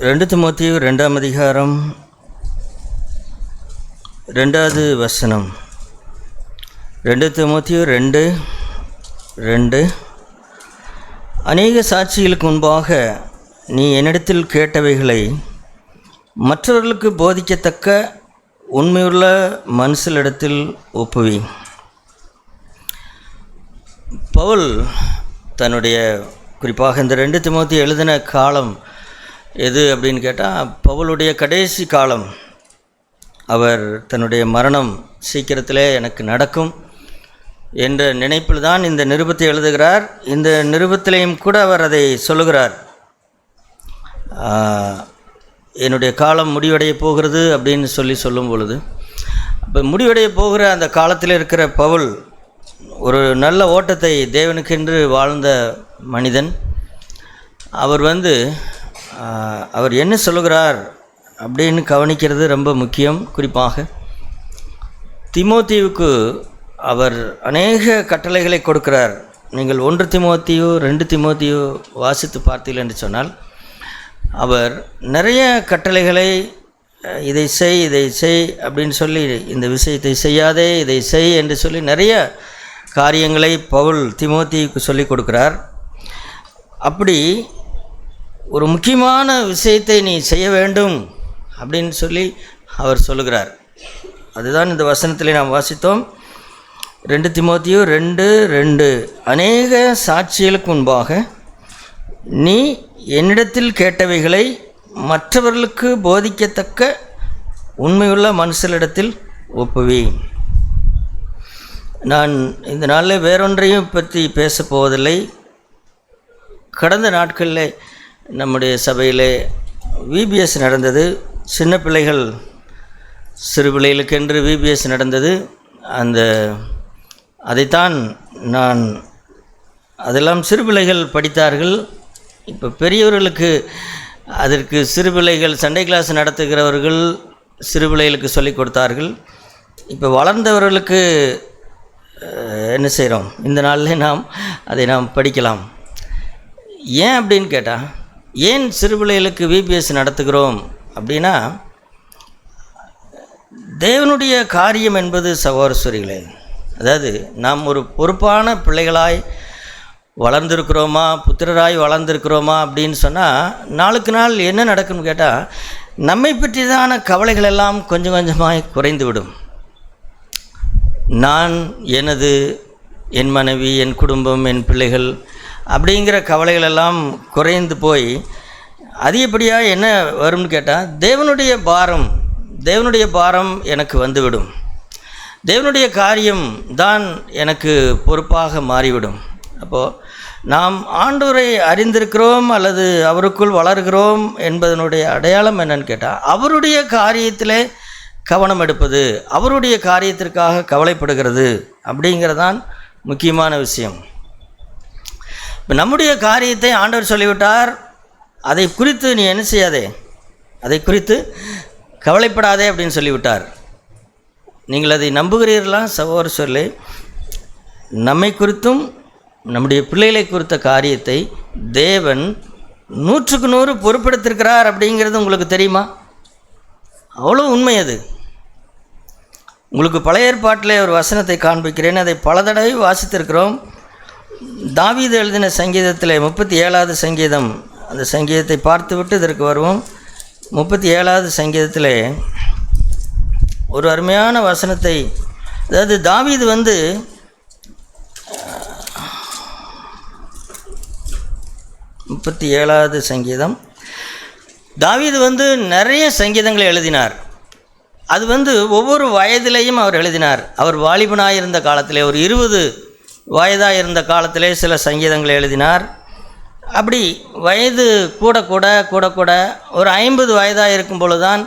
2 தீமோத்தேயு 2ஆம் அதிகாரம் 2வது வசனம். 2 தீமோத்தேயு 2:2. அநேக சாட்சிகளுக்கு முன்பாக நீ என்னிடத்தில் கேட்டவைகளை மற்றவர்களுக்கு போதிக்கத்தக்க உண்மையுள்ள மனுஷரிடத்தில் ஒப்புவி. பவுல் தன்னுடைய குறிப்பாக இந்த 2 தீமோத்தேயு எழுதின காலம் எது அப்படின்னு கேட்டால், பவுலுடைய கடைசி காலம். அவர் தன்னுடைய மரணம் சீக்கிரத்திலே எனக்கு நடக்கும் என்ற நினைப்பில் தான் இந்த நிருபத்தை எழுதுகிறார். இந்த நிருபத்திலையும் கூட அவர் அதை சொல்லுகிறார். என்னுடைய காலம் முடிவடைய போகிறது அப்படின்னு சொல்லும் பொழுது, அப்போ முடிவடைய போகிற அந்த காலத்தில் இருக்கிற பவுல் ஒரு நல்ல ஓட்டத்தை தேவனுக்கென்று வாழ்ந்த மனிதன். அவர் என்ன சொல்லுகிறார் அப்படின்னு கவனிக்கிறது ரொம்ப முக்கியம். குறிப்பாக தீமோத்தேயுவுக்கு அவர் அநேக கட்டளைகளை கொடுக்கிறார். நீங்கள் 1 தீமோத்தேயு 2 தீமோத்தேயு வாசித்து பார்த்தீர்கள் என்று சொன்னால், அவர் நிறைய கட்டளைகளை இதை செய் அப்படின்னு சொல்லி, இந்த விஷயத்தை செய்யாதே இதை செய் என்று சொல்லி நிறைய காரியங்களை பவுல் தீமோத்தேயுவுக்கு சொல்லி கொடுக்கிறார். அப்படி ஒரு முக்கியமான விஷயத்தை நீ செய்ய வேண்டும் அப்படின்னு சொல்லி அவர் சொல்லுகிறார். அதுதான் இந்த வசனத்தில் நாம் வாசித்தோம். 2 தீமோத்தேயு 2:2. அநேக சாட்சிகளுக்கு முன்பாக நீ என்னிடத்தில் கேட்டவைகளை மற்றவர்களுக்கு போதிக்கத்தக்க உண்மையுள்ள மனுஷரிடத்தில் ஒப்புவி. நான் இந்த நாளில் வேறொன்றையும் பற்றி பேசப் போவதில்லை. கடந்த நாட்களில் நம்முடைய சபையிலே விபிஎஸ் நடந்தது. சின்ன பிள்ளைகள் சிறு பிள்ளைகளுக்கென்று விபிஎஸ் நடந்தது. அதைத்தான் அதெல்லாம் சிறு பிள்ளைகள் படித்தார்கள். இப்போ பெரியவர்களுக்கு அதற்கு சிறு பிள்ளைகள் சண்டே கிளாஸ் நடத்துகிறவர்கள் சிறு பிள்ளைகளுக்கு சொல்லிக் கொடுத்தார்கள். இப்போ வளர்ந்தவர்களுக்கு என்ன செய்கிறோம், இந்த நாளில் அதை நாம் படிக்கலாம். ஏன் அப்படின்னு கேட்டால், ஏன் சிறு பிள்ளைகளுக்கு விபிஎஸ் நடத்துகிறோம் அப்படின்னா, தேவனுடைய காரியம் என்பது சகோதரர்களே, அதாவது நாம் ஒரு பொறுப்பான பிள்ளைகளாய் வளர்ந்துருக்கிறோமா, புத்திரராய் வளர்ந்துருக்கிறோமா அப்படின்னு சொன்னால், நாளுக்கு நாள் என்ன நடக்கும்னு கேட்டால், நம்மை பற்றிதான கவலைகள் எல்லாம் கொஞ்சம் கொஞ்சமாய் குறைந்து விடும். நான், என் மனைவி, என் குடும்பம், என் பிள்ளைகள் அப்படிங்கிற கவலைகள் எல்லாம் குறைந்து போய் அதிகப்படியாக என்ன வரும்னு கேட்டால், தேவனுடைய பாரம் எனக்கு வந்துவிடும். தேவனுடைய காரியம் தான் எனக்கு பொறுப்பாக மாறிவிடும். அப்போது நாம் ஆண்டவரை அறிந்திருக்கிறோம் அல்லது அவருக்குள் வளர்கிறோம் என்பதனுடைய அடையாளம் என்னன்னு கேட்டால், அவருடைய காரியத்திலே கவனம் எடுப்பது, அவருடைய காரியத்திற்காக கவலைப்படுகிறது அப்படிங்கிறதான் முக்கியமான விஷயம். இப்போ நம்முடைய காரியத்தை ஆண்டவர் சொல்லிவிட்டார், அதை குறித்து நீ என்ன செய்யாதே, அதை குறித்து கவலைப்படாதே அப்படின்னு சொல்லிவிட்டார். நீங்கள் அதை நம்புகிறீர்களா சகோதரர்களே? நம்மை குறித்தும் நம்முடைய பிள்ளைகளை குறித்த காரியத்தை தேவன் 100க்கு 100 பொறுப்பெடுத்திருக்கிறார் அப்படிங்கிறது உங்களுக்கு தெரியுமா? அவ்வளோ உண்மை அது. உங்களுக்கு பழைய ஏற்பாட்டில் ஒரு வசனத்தை காண்பிக்கிறேன். அதை பல தடவை வாசித்திருக்கிறோம். தாவீது எழுதின சங்கீதத்தில் 37வது சங்கீதம், அந்த சங்கீதத்தை பார்த்துவிட்டு இதற்கு வருவோம். 37வது சங்கீதத்தில் ஒரு அருமையான வசனத்தை, அதாவது தாவீது 37வது சங்கீதம், தாவீது நிறைய சங்கீதங்களை எழுதினார். அது ஒவ்வொரு வயதிலையும் அவர் எழுதினார். அவர் வாலிபனாக இருந்த காலத்திலே, ஒரு 20 வயதாக இருந்த காலத்திலே சில சங்கீதங்களை எழுதினார். அப்படி வயது கூட ஒரு 50 வயதாக இருக்கும் பொழுது தான்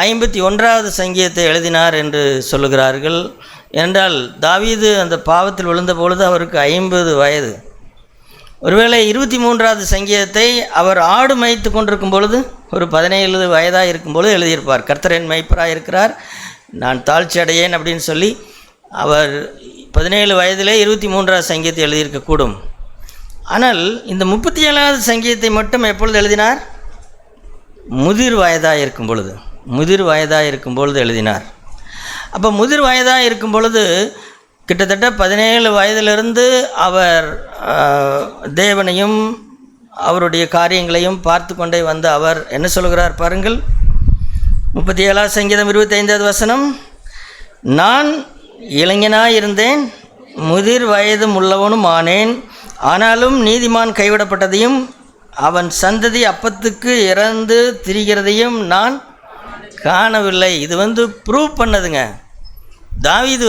51வது சங்கீதத்தை எழுதினார் என்று சொல்லுகிறார்கள். என்றால் தாவீது அந்த பாவத்தில் விழுந்த பொழுது அவருக்கு 50 வயது. ஒருவேளை 23வது சங்கீதத்தை அவர் ஆடு மேய்த்து கொண்டிருக்கும் பொழுது ஒரு 17 வயதாக இருக்கும்பொழுது எழுதியிருப்பார். கர்த்தர் என் மேய்ப்பராக இருக்கிறார், நான் தாழ்ச்சி அடையேன் அப்படின்னு சொல்லி அவர் 17 வயதிலே 23வது சங்கீதத்தை எழுதியிருக்கக்கூடும். ஆனால் இந்த 37வது சங்கீதத்தை மட்டும் எப்பொழுது எழுதினார்? முதிர் வயதாக இருக்கும் பொழுது எழுதினார். அப்போ முதிர் வயதாக இருக்கும் பொழுது கிட்டத்தட்ட 17 வயதிலிருந்து அவர் தேவனையும் அவருடைய காரியங்களையும் பார்த்து கொண்டே வந்த அவர் என்ன சொல்கிறார் பாருங்கள். 37 சங்கீதம் 25வது வசனம், நான் இளைஞனாயிருந்தேன், முதிர் வயதும் உள்ளவனும் ஆனேன், ஆனாலும் நீதிமான் கைவிடப்பட்டதையும் அவன் சந்ததி அப்பத்துக்கு இறந்து திரிகிறதையும் நான் காணவில்லை. இது ப்ரூவ் பண்ணதுங்க. தாவீது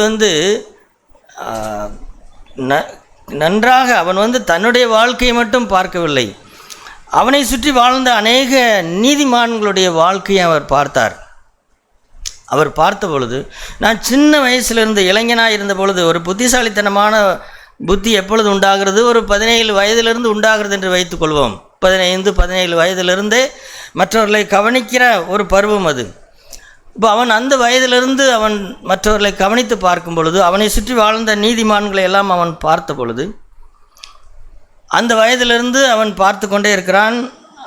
நன்றாக அவன் தன்னுடைய வாழ்க்கையை மட்டும் பார்க்கவில்லை, அவனை சுற்றி வாழ்ந்த அநேக நீதிமான்களுடைய வாழ்க்கையை அவர் பார்த்தார். அவர் பார்த்த பொழுது, நான் சின்ன வயசிலிருந்து இளைஞனாக இருந்த பொழுது, ஒரு புத்திசாலித்தனமான புத்தி எப்பொழுது உண்டாகிறது? ஒரு 17 வயதிலிருந்து உண்டாகிறது என்று வைத்துக்கொள்வோம். 15-17 வயதிலிருந்தே மற்றவர்களை கவனிக்கிற ஒரு பருவம் அது. இப்போ அவன் அந்த வயதிலிருந்து அவன் மற்றவர்களை கவனித்து பார்க்கும் பொழுது, அவனை சுற்றி வாழ்ந்த நீதிமான்களை எல்லாம் அவன் பார்த்த பொழுது, அந்த வயதிலிருந்து அவன் பார்த்து கொண்டே இருக்கிறான்.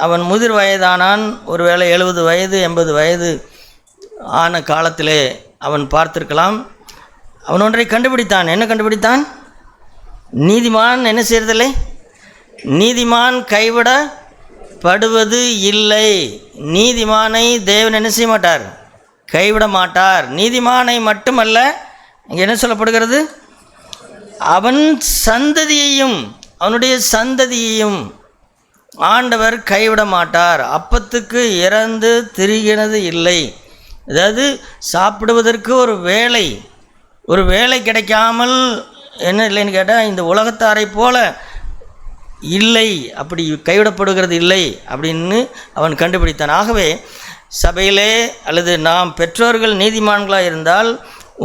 அவன் முதிர் வயதானான். ஒருவேளை 70 வயது 80 வயது ஆன காலத்திலே அவன் பார்த்திருக்கலாம். அவன் ஒன்றை கண்டுபிடித்தான். என்ன கண்டுபிடித்தான்? நீதிமான் என்ன செய்யறதில்லை, நீதிமான் கைவிடப்படுவது இல்லை. நீதிமானை தேவன் என்ன செய்ய மாட்டார், கைவிட மாட்டார். நீதிமானை மட்டுமல்ல, இங்கே என்ன சொல்லப்படுகிறது, அவன் சந்ததியையும் அவனுடைய சந்ததியையும் ஆண்டவர் கைவிட மாட்டார். அப்பத்துக்கு இறந்து திரிகிறது இல்லை. அதாவது சாப்பிடுவதற்கு ஒரு வேலை கிடைக்காமல் என்ன இல்லைன்னு கேட்டால், இந்த உலகத்தாரை போல இல்லை, அப்படி கைவிடப்படுகிறது இல்லை அப்படின்னு அவன் கண்டுபிடித்தான். ஆகவே சபையிலே அல்லது நாம் பெற்றோர்கள் நீதிமான்களாக இருந்தால்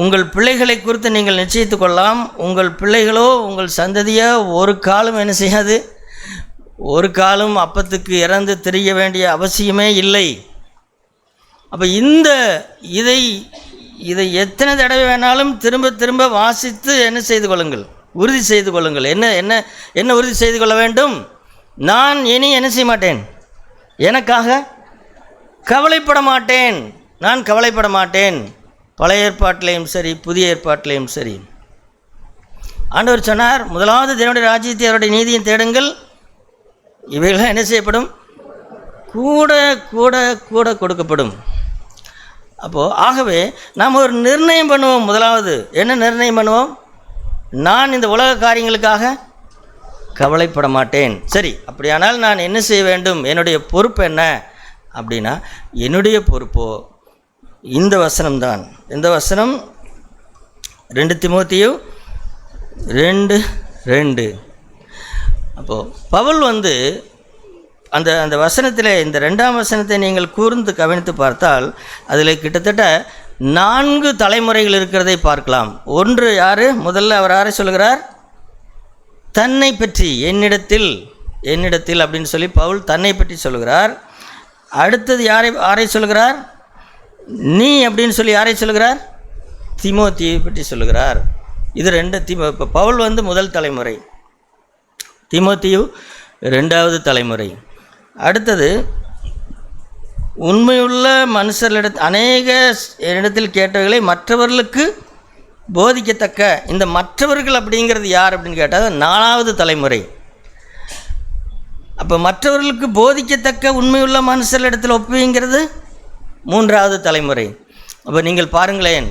உங்கள் பிள்ளைகளை குறித்து நீங்கள் நிச்சயித்து கொள்ளலாம். உங்கள் பிள்ளைகளோ உங்கள் சந்ததியோ ஒரு காலம் என்ன செய்யாது, ஒரு காலம் அப்பத்துக்கு இறந்து திரிய வேண்டிய அவசியமே இல்லை. அப்போ இதை எத்தனை தடவை வேணாலும் திரும்ப திரும்ப வாசித்து என்ன செய்து கொள்ளுங்கள், உறுதி செய்து கொள்ளுங்கள். என்ன உறுதி செய்து கொள்ள வேண்டும்? நான் இனி என்ன செய்ய மாட்டேன், எனக்காக கவலைப்பட மாட்டேன், நான் கவலைப்பட மாட்டேன். பழைய ஏற்பாட்டிலையும் சரி புதிய ஏற்பாட்டிலையும் சரி ஆண்டவர் சொன்னார், முதலாவது தேவனுடைய ராஜ்யத்தை அவருடைய நீதியும் தேடுங்கள், இவைகளாம் என்ன செய்யப்படும், கூட கூட கூட கொடுக்கப்படும். அப்போது ஆகவே நாம் ஒரு நிர்ணயம் பண்ணுவோம். முதலாவது என்ன நிர்ணயம் பண்ணுவோம்? நான் இந்த உலக காரியங்களுக்காக கவலைப்பட மாட்டேன். சரி, அப்படியானால் நான் என்ன செய்ய வேண்டும், என்னுடைய பொறுப்பு என்ன அப்படின்னா, என்னுடைய பொறுப்போ இந்த வசனம்தான். இந்த வசனம் 2 தீமோத்தேயு 2:2. அப்போது பவுல் அந்த வசனத்தில் இந்த 2ஆம் வசனத்தை நீங்கள் கூர்ந்து கவனித்து பார்த்தால் அதில் கிட்டத்தட்ட 4 தலைமுறைகள் இருக்கிறதை பார்க்கலாம். ஒன்று யார்? முதல்ல அவர் யாரை சொல்கிறார்? தன்னை பற்றி, என்னிடத்தில் அப்படின்னு சொல்லி பவுல் தன்னை பற்றி சொல்கிறார். அடுத்தது யாரை சொல்கிறார்? நீ அப்படின்னு சொல்லி யாரை சொல்கிறார்? தீமோத்தேயுவை பற்றி சொல்கிறார். இது 2 பவுல் முதல் தலைமுறை, தீமோத்தேயு 2வது தலைமுறை. அடுத்தது உண்மையுள்ள அநேக இடத்தில் கேட்டவர்களை மற்றவர்களுக்கு போதிக்கத்தக்க, இந்த மற்றவர்கள் அப்படிங்கிறது யார் அப்படின்னு கேட்டால் 4வது தலைமுறை. அப்போ மற்றவர்களுக்கு போதிக்கத்தக்க உண்மையுள்ள மனுஷர்களிடத்தில் ஒப்புவிங்கிறது 3வது தலைமுறை. அப்போ நீங்கள் பாருங்களேன்,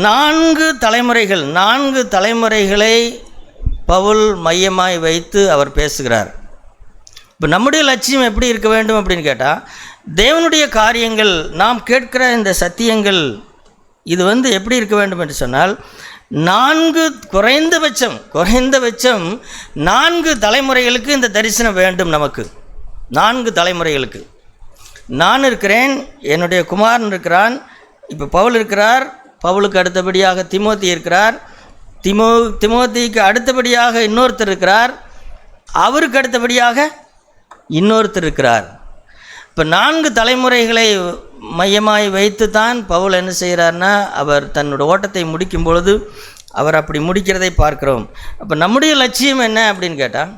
4 தலைமுறைகளை பவுல் மையமாய் வைத்து அவர் பேசுகிறார். இப்போ நம்முடைய லட்சியம் எப்படி இருக்க வேண்டும் அப்படின்னு கேட்டால், தேவனுடைய காரியங்கள், நாம் கேட்கிற இந்த சத்தியங்கள், இது எப்படி இருக்க வேண்டும் என்று சொன்னால், 4 குறைந்தபட்சம் 4 தலைமுறைகளுக்கு இந்த தரிசனம் வேண்டும். நமக்கு 4 தலைமுறைகளுக்கு. நான் இருக்கிறேன், என்னுடைய குமாரன் இருக்கிறான், இப்போ பவுல் இருக்கிறார், பவுலுக்கு அடுத்தபடியாக தீமோத்தி இருக்கிறார், தீமோத்திக்கு அடுத்தபடியாக இன்னொருத்தர் இருக்கிறார், அவருக்கு அடுத்தபடியாக இன்னொருத்தர் இருக்கிறார். இப்போ 4 தலைமுறைகளை மையமாய் வைத்து தான் பவுல் என்ன செய்கிறார்னா, அவர் தன்னோட ஓட்டத்தை முடிக்கும் பொழுது அவர் அப்படி முடிக்கிறதை பார்க்கிறோம். அப்போ நம்முடைய லட்சியம் என்ன அப்படின்னு கேட்டால்,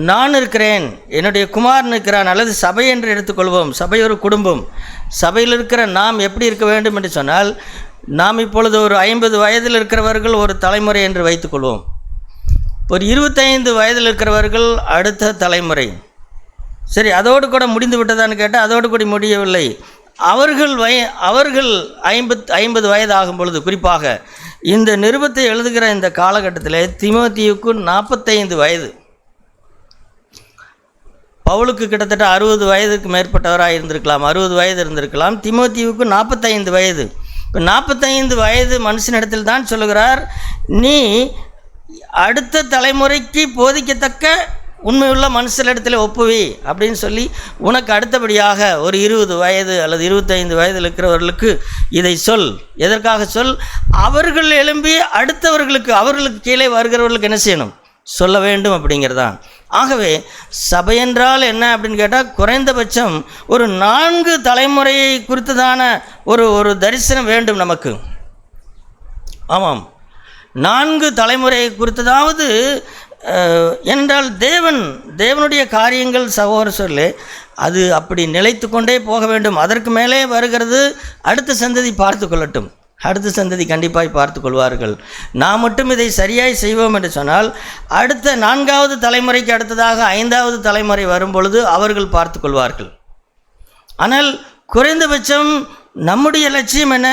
நான் இருக்கிறேன், என்னுடைய குமாரன் இருக்கிறான், அல்லது சபை என்று எடுத்துக்கொள்வோம். சபை ஒரு குடும்பம். சபையில் இருக்கிற நாம் எப்படி இருக்க வேண்டும் என்று சொன்னால், நாம் இப்பொழுது ஒரு 50 வயதில் இருக்கிறவர்கள் ஒரு தலைமுறை என்று வைத்துக்கொள்வோம். ஒரு 25 வயதில் இருக்கிறவர்கள் அடுத்த தலைமுறை. சரி, அதோடு கூட முடிந்து விட்டதான்னு கேட்டால் அதோடு கூட முடியவில்லை. அவர்கள் 50 வயது ஆகும் பொழுது, குறிப்பாக இந்த நிருபத்தை எழுதுகிற இந்த காலகட்டத்தில் தீமோத்தேயுக்கு 45 வயது. பவுலுக்கு கிட்டத்தட்ட 60 வயதுக்கு மேற்பட்டவராக இருந்திருக்கலாம், 60 வயது இருந்திருக்கலாம். தீமோத்தேயுக்கு 45 வயது. இப்போ 45 வயது மனுஷனிடத்தில் தான் சொல்லுகிறார், நீ அடுத்த தலைமுறைக்கு போதிக்கத்தக்க உண்மையுள்ள மனுஷனிடத்தில் ஒப்புவி அப்படின்னு சொல்லி, உனக்கு அடுத்தபடியாக ஒரு 20 வயது அல்லது 25 வயதில் இருக்கிறவர்களுக்கு இதை சொல். எதற்காக சொல்? அவர்கள் எழும்பி அடுத்தவர்களுக்கு, அவர்களுக்கு கீழே வருகிறவர்களுக்கு என்ன செய்யணும்? சொல்ல வேண்டும் அப்படிங்கிறதான். ஆகவே சபை என்றால் என்ன அப்படின்னு கேட்டால், குறைந்தபட்சம் ஒரு 4 தலைமுறையை குறித்ததான ஒரு தரிசனம் வேண்டும் நமக்கு. ஆமாம், 4 தலைமுறையை குறித்ததாவது. என்றால் தேவனுடைய காரியங்கள் சகோதர சொல்லி அது அப்படி நிலைத்து கொண்டே போக வேண்டும். அதற்கு மேலே வருகிறது அடுத்த சந்ததி பார்த்து கொள்ளட்டும். அடுத்த சந்ததி கண்டிப்பாக பார்த்து கொள்வார்கள். நாம் மட்டும் இதை சரியாய் செய்வோம் என்று சொன்னால், அடுத்த 4வது தலைமுறைக்கு அடுத்ததாக 5வது தலைமுறை வரும்பொழுது அவர்கள் பார்த்து கொள்வார்கள். ஆனால் குறைந்தபட்சம் நம்முடைய லட்சியம் என்ன?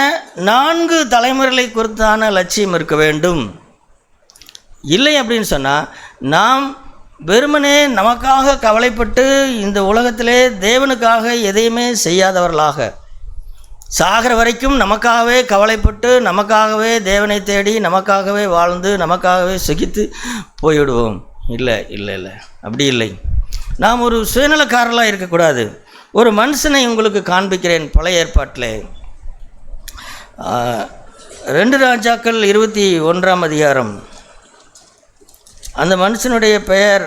4 தலைமுறைகளை குறித்தான லட்சியம் இருக்க வேண்டும். இல்லை அப்படின்னு சொன்னால், நாம் வெறுமனே நமக்காக கவலைப்பட்டு இந்த உலகத்திலே தேவனுக்காக எதையுமே செய்யாதவர்களாக, சாகிற வரைக்கும் நமக்காகவே கவலைப்பட்டு நமக்காகவே தேவனை தேடி நமக்காகவே வாழ்ந்து நமக்காகவே சுகித்து போய்விடுவோம். இல்லை இல்லை இல்லை, அப்படி இல்லை. நாம் ஒரு சுயநலக்காரர்களாக இருக்கக்கூடாது. ஒரு மனுஷனை உங்களுக்கு காண்பிக்கிறேன். பழைய ஏற்பாட்டில் 2 ராஜாக்கள் 21ஆம் அதிகாரம். அந்த மனுஷனுடைய பெயர்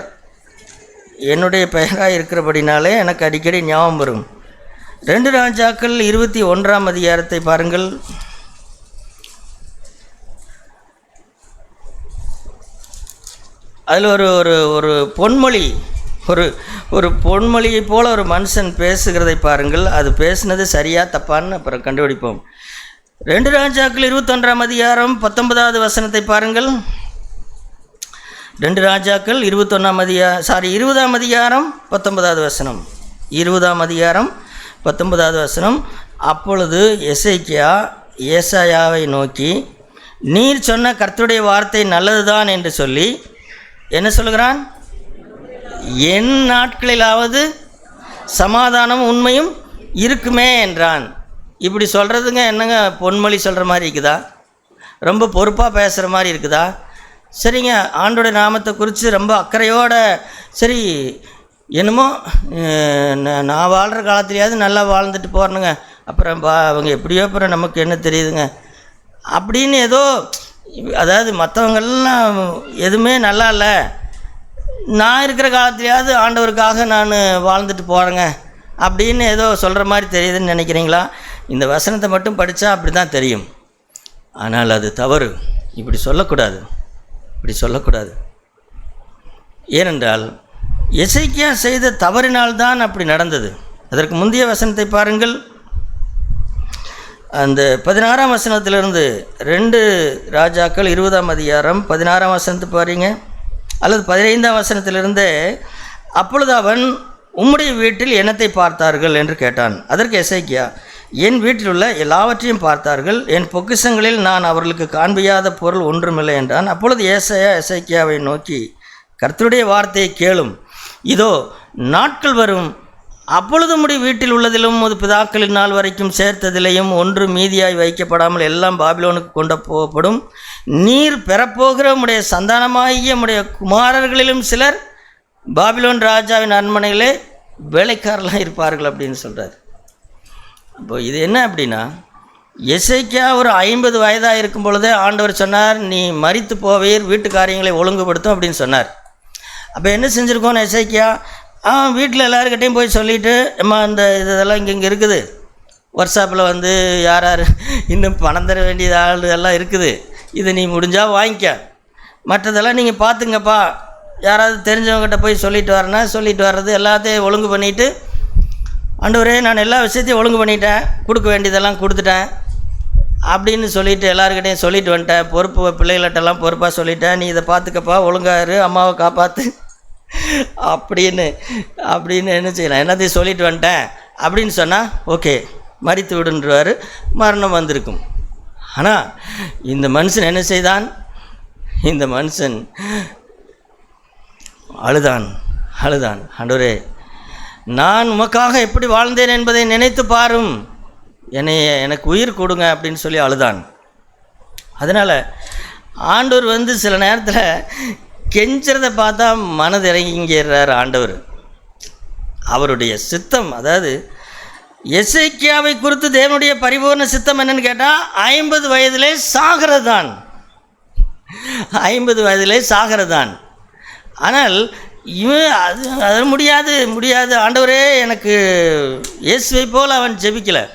என்னுடைய பெயராக இருக்கிறபடினாலே எனக்கு அடிக்கடி ஞாபகம் வரும். 2 ராஜாக்கள் 21ஆம் அதிகாரத்தை பாருங்கள். அதில் ஒரு பொன்மொழி, ஒரு பொன்மொழியை போல் ஒரு மனுஷன் பேசுகிறதை பாருங்கள். அது பேசுனது சரியா தப்பான்னு அப்புறம் கண்டுபிடிப்போம். 2 ராஜாக்கள் 21ஆம் அதிகாரம் 19வது வசனத்தை பாருங்கள். 2 ராஜாக்கள் 20ஆம் அதிகாரம் 19வது வசனம். 20ஆம் அதிகாரம் 19வது வசனம். அப்பொழுது எசேக்கியா ஏசாயாவை நோக்கி, நீர் சொன்ன கர்த்தருடைய வார்த்தை நல்லதுதான் என்று சொல்லி என்ன சொல்கிறான்? என் நாட்களிலாவது சமாதானம் உண்மையும் இருக்குமே என்றான். இப்படி சொல்கிறதுங்க என்னங்க பொன்மொழி சொல்கிற மாதிரி இருக்குதா? ரொம்ப பொறுப்பாக பேசுகிற மாதிரி இருக்குதா? சரிங்க, ஆண்டோடைய நாமத்தை குறித்து ரொம்ப அக்கறையோட, சரி என்னமோ நான் வாழ்கிற காலத்துலையாவது நல்லா வாழ்ந்துட்டு போகிறனுங்க, அப்புறம் அவங்க எப்படியோ அப்புறம் நமக்கு என்ன தெரியுதுங்க அப்படின்னு ஏதோ, அதாவது மற்றவங்கள்லாம் எதுவுமே நல்லா இல்லை, நான் இருக்கிற காலத்துலையாவது ஆண்டவருக்காக நான் வாழ்ந்துட்டு போகிறேங்க அப்படின்னு ஏதோ சொல்கிற மாதிரி தெரியுதுன்னு நினைக்கிறீங்களா? இந்த வசனத்தை மட்டும் படித்தா அப்படி தான் தெரியும். ஆனால் அது தவறு. இப்படி சொல்லக்கூடாது, இப்படி சொல்லக்கூடாது. ஏனென்றால் எசேக்கியா செய்த தவறினால்தான் அப்படி நடந்தது. அதற்கு முந்தைய வசனத்தை பாருங்கள். அந்த 16ஆம் வசனத்திலிருந்து 2 ராஜாக்கள் 20ஆம் அதிகாரம் 16ஆம் வசனத்தை பாருங்க, அல்லது 15ஆம் வசனத்திலிருந்து. அப்பொழுது அவன், உம்முடைய வீட்டில் என்னத்தை பார்த்தார்கள் என்று கேட்டான். அதற்கு எசேக்கியா, என் வீட்டில் உள்ள எல்லாவற்றையும் பார்த்தார்கள், என் பொக்கிஷங்களில் நான் அவர்களுக்கு காண்பியாத பொருள் ஒன்றுமில்லை என்றான். அப்பொழுது ஏசாயா எசேக்கியாவை நோக்கி, கர்த்தருடைய வார்த்தையை கேளும், இதோ நாட்கள் வரும், அப்பொழுது உம்முடைய வீட்டில் உள்ளதிலும் உமது பிதாக்களின் நாள் வரைக்கும் சேர்த்ததிலையும் ஒன்று மீதியாய் வைக்கப்படாமல் எல்லாம் பாபிலோனுக்கு கொண்டு போகப்படும். நீர் பெறப்போகிற உம்முடைய சந்தானமாகிய உம்முடைய குமாரர்களிலும் சிலர் பாபிலோன் ராஜாவின் அரண்மனையிலே வேலைக்காரர்களாக இருப்பார்கள் அப்படின்னு சொல்கிறார். அப்போ இது என்ன அப்படின்னா, எசேக்கியா ஒரு 50 வயதாக இருக்கும் பொழுதே ஆண்டவர் சொன்னார், நீ மரித்து போவீர், வீட்டு காரியங்களை ஒழுங்குபடுத்தும் அப்படின்னு சொன்னார். அப்போ என்ன செஞ்சுருக்கோன்னு எசேக்கியா, வீட்டில் எல்லாருக்கிட்டையும் போய் சொல்லிவிட்டு, அம்மா இந்த இதெல்லாம் இங்கே இருக்குது, வாட்ஸ்அப்பில் வந்து யார் யார் இன்னும் பணம் தர வேண்டியது ஆள் எல்லாம் இருக்குது, இதை நீ முடிஞ்சால் வாங்கிக்க, மற்றதெல்லாம் நீங்கள் பார்த்துங்கப்பா யாராவது தெரிஞ்சவங்ககிட்ட போய் சொல்லிட்டு வரேன்னா சொல்லிட்டு வர்றது, எல்லாத்தையும் ஒழுங்கு பண்ணிவிட்டு, ஆண்டவரே நான் எல்லா விஷயத்தையும் ஒழுங்கு பண்ணிட்டேன், கொடுக்க வேண்டியதெல்லாம் கொடுத்துட்டேன் அப்படின்னு சொல்லிவிட்டு எல்லாருக்கிட்டையும் சொல்லிட்டு வந்துட்டேன், பொறுப்பு பிள்ளைகள்கிட்டலாம் பொறுப்பாக சொல்லிட்டேன், நீ இதை பார்த்துக்கப்பா, ஒழுங்காரு, அம்மாவை காப்பாற்று அப்படின்னு என்ன செய்யலாம், எல்லாத்தையும் சொல்லிட்டு வந்துட்டேன் அப்படின்னு சொன்னால் ஓகே மறித்து விடுன்றவார், மரணம் வந்திருக்கும். ஆனால் இந்த மனுஷன் என்ன செய்தான்? இந்த மனுஷன் அழுதான். ஆண்டவரே நான் உமக்காக எப்படி வாழ்ந்தேன் என்பதை நினைத்து பாரும், எனக்கு உயிர் கொடுங்க அப்படின்னு சொல்லி அழுதான். அதனால் ஆண்டவர் சில நேரத்தில் கெஞ்சுறதை பார்த்தா மனது இறங்கிடுறார் ஆண்டவர். அவருடைய சித்தம், அதாவது எசேக்கியாவை குறித்து தேவனுடைய பரிபூர்ண சித்தம் என்னன்னு கேட்டால் 50 வயதிலே சாகிறதான். 50 வயதிலே சாகிறதான். ஆனால் இவன் அது முடியாது ஆண்டவரே, எனக்கு இயேசுவை போல் அவன் ஜெபிக்கலை.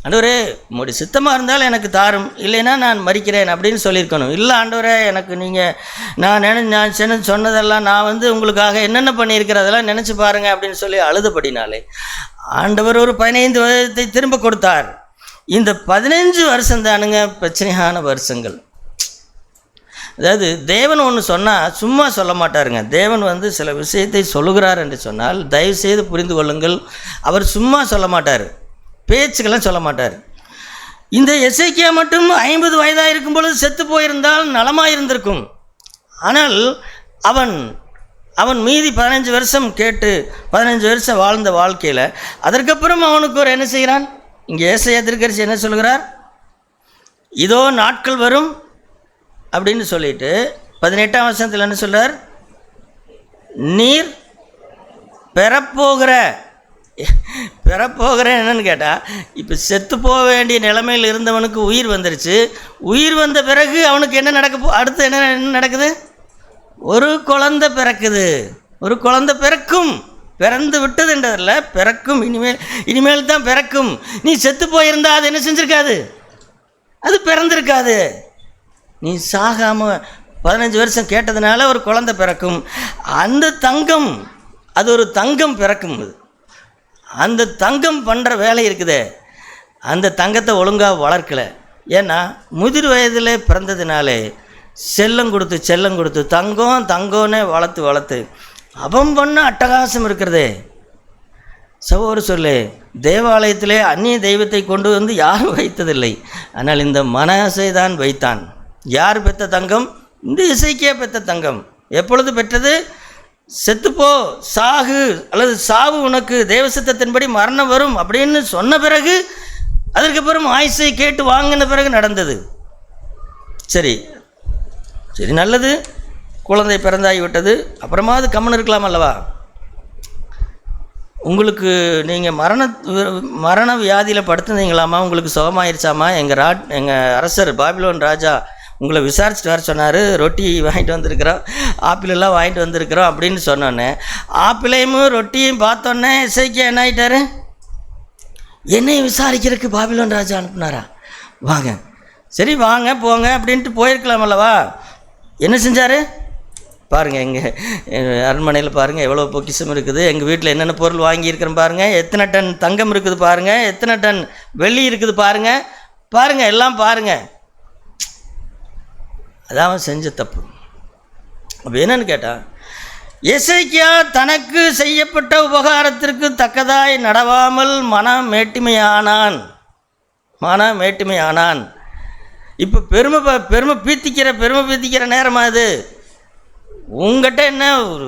ஆண்டவரே உங்களுடைய சித்தமாக இருந்தால் எனக்கு தாரும், இல்லைன்னா நான் மறிக்கிறேன் அப்படின்னு சொல்லியிருக்கணும். இல்லை ஆண்டவரே எனக்கு நீங்கள் நான் சொன்னதெல்லாம் நான் உங்களுக்காக என்னென்ன பண்ணியிருக்கிறதெல்லாம் நினச்சி பாருங்கள் அப்படின்னு சொல்லி அழுதபடினாலே ஆண்டவர் ஒரு 15 வருடத்தை திரும்ப கொடுத்தார். இந்த 15 வருஷம் தானுங்க பிரச்சனையான வருஷங்கள். அதாவது தேவன் ஒன்று சொன்னால் சும்மா சொல்ல மாட்டாருங்க. தேவன் சில விஷயத்தை சொல்லுகிறார் என்று சொன்னால் தயவு செய்து புரிந்து கொள்ளுங்கள், அவர் சும்மா சொல்ல மாட்டார், பேச்சுக்கெல்லாம் சொல்ல மாட்டார். இந்த எசேக்கியா மட்டும் 50 வயதாக இருக்கும் பொழுது செத்து போயிருந்தால் நலமாக இருந்திருக்கும். ஆனால் அவன் மீதி 15 வருஷம் கேட்டு 15 வருஷம் வாழ்ந்த வாழ்க்கையில் அதற்கப்புறம் அவனுக்கு ஒரு என்ன செய்கிறான்? இங்கே ஏசாயா தீர்க்கதரிசி என்ன சொல்கிறார்? இதோ நாட்கள் வரும் அப்படின்னு சொல்லிட்டு 18ஆம் வசனத்தில் என்ன சொல்கிறார்? நீர் பெறப்போகிற என்னன்னு கேட்டால், இப்போ செத்து போக வேண்டிய நிலைமையில் இருந்தவனுக்கு உயிர் வந்துருச்சு. உயிர் வந்த பிறகு அவனுக்கு என்ன அடுத்து என்ன நடக்குது? ஒரு குழந்தை பிறக்குது. ஒரு குழந்தை பிறக்கும். பிறந்து விட்டதுன்றதில்ல, பிறக்கும். இனிமேல் தான் பிறக்கும். நீ செத்து போயிருந்தா அது என்ன செஞ்சுருக்காது? அது பிறந்திருக்காது. நீ சாகாமல் 15 வருஷம் கேட்டதுனால ஒரு குழந்தை பிறக்கும். அந்த தங்கம், அது ஒரு தங்கம் பிறக்கும். அந்த தங்கம் பண்ணுற வேலை இருக்குதே, அந்த தங்கத்தை ஒழுங்காக வளர்க்கலை. ஏன்னா முதிர் வயதில் பிறந்ததுனாலே செல்லம் கொடுத்து தங்கம்னே வளர்த்து அவன் பண்ண அட்டகாசம் இருக்கிறதே. சகோதரர் சொல்லு, தேவாலயத்திலே அந்நிய தெய்வத்தை கொண்டு யாரும் வைத்ததில்லை. ஆனால் இந்த மனாசே தான் வைத்தான். யார் பெற்ற தங்கம்? இந்த எசேக்கியா பெற்ற தங்கம். எப்பொழுது பெற்றது? செத்துப்போ, சாகு அல்லது சாவு, உனக்கு தேவசித்தத்தின்படி மரணம் வரும் அப்படின்னு சொன்ன பிறகு, அதற்கப்புறம் ஆயுசை கேட்டு வாங்கின பிறகு நடந்தது. சரி நல்லது, குழந்தை பிறந்தாகி விட்டது, அப்புறமா அது கம்மன் இருக்கலாம் அல்லவா? உங்களுக்கு நீங்கள் மரண வியாதியில் படுத்துனீங்களாமா? உங்களுக்கு சுகமாயிருச்சாமா? எங்கள் அரசர் பாபிலோன் ராஜா உங்களை விசாரிச்சுட்டு வர சொன்னார். ரொட்டி வாங்கிட்டு வந்திருக்கிறோம், ஆப்பிளெல்லாம் வாங்கிட்டு வந்திருக்கிறோம் அப்படின்னு சொன்னோன்னே, ஆப்பிளையும் ரொட்டியும் பார்த்தோன்னே எசேக்கியா என்ன ஆகிட்டார்? என்னையும் விசாரிக்கிறதுக்கு பாபிலோன் ராஜா அனுப்புனாரா? வாங்க, சரி வாங்க போங்க அப்படின்ட்டு போயிருக்கலாம் அல்லவா? என்ன செஞ்சார் பாருங்கள். எங்கள் அரண்மனையில் பாருங்கள் எவ்வளோ பொக்கிஷம் இருக்குது, எங்கள் வீட்டில் என்னென்ன பொருள் வாங்கியிருக்கிறேன் பாருங்கள், எத்தனை டன் தங்கம் இருக்குது பாருங்கள், எத்தனை டன் வெள்ளி இருக்குது பாருங்கள் எல்லாம் பாருங்கள். அதான் செஞ்ச தப்பு. அப்போ என்னன்னு கேட்டால், எசேக்கியா தனக்கு செய்யப்பட்ட உபகாரத்திற்கு தக்கதாய் நடவாமல் மன மேட்டிமையானான். இப்போ பெருமை பீத்திக்கிற நேரமா அது? உங்கள்கிட்ட என்ன ஒரு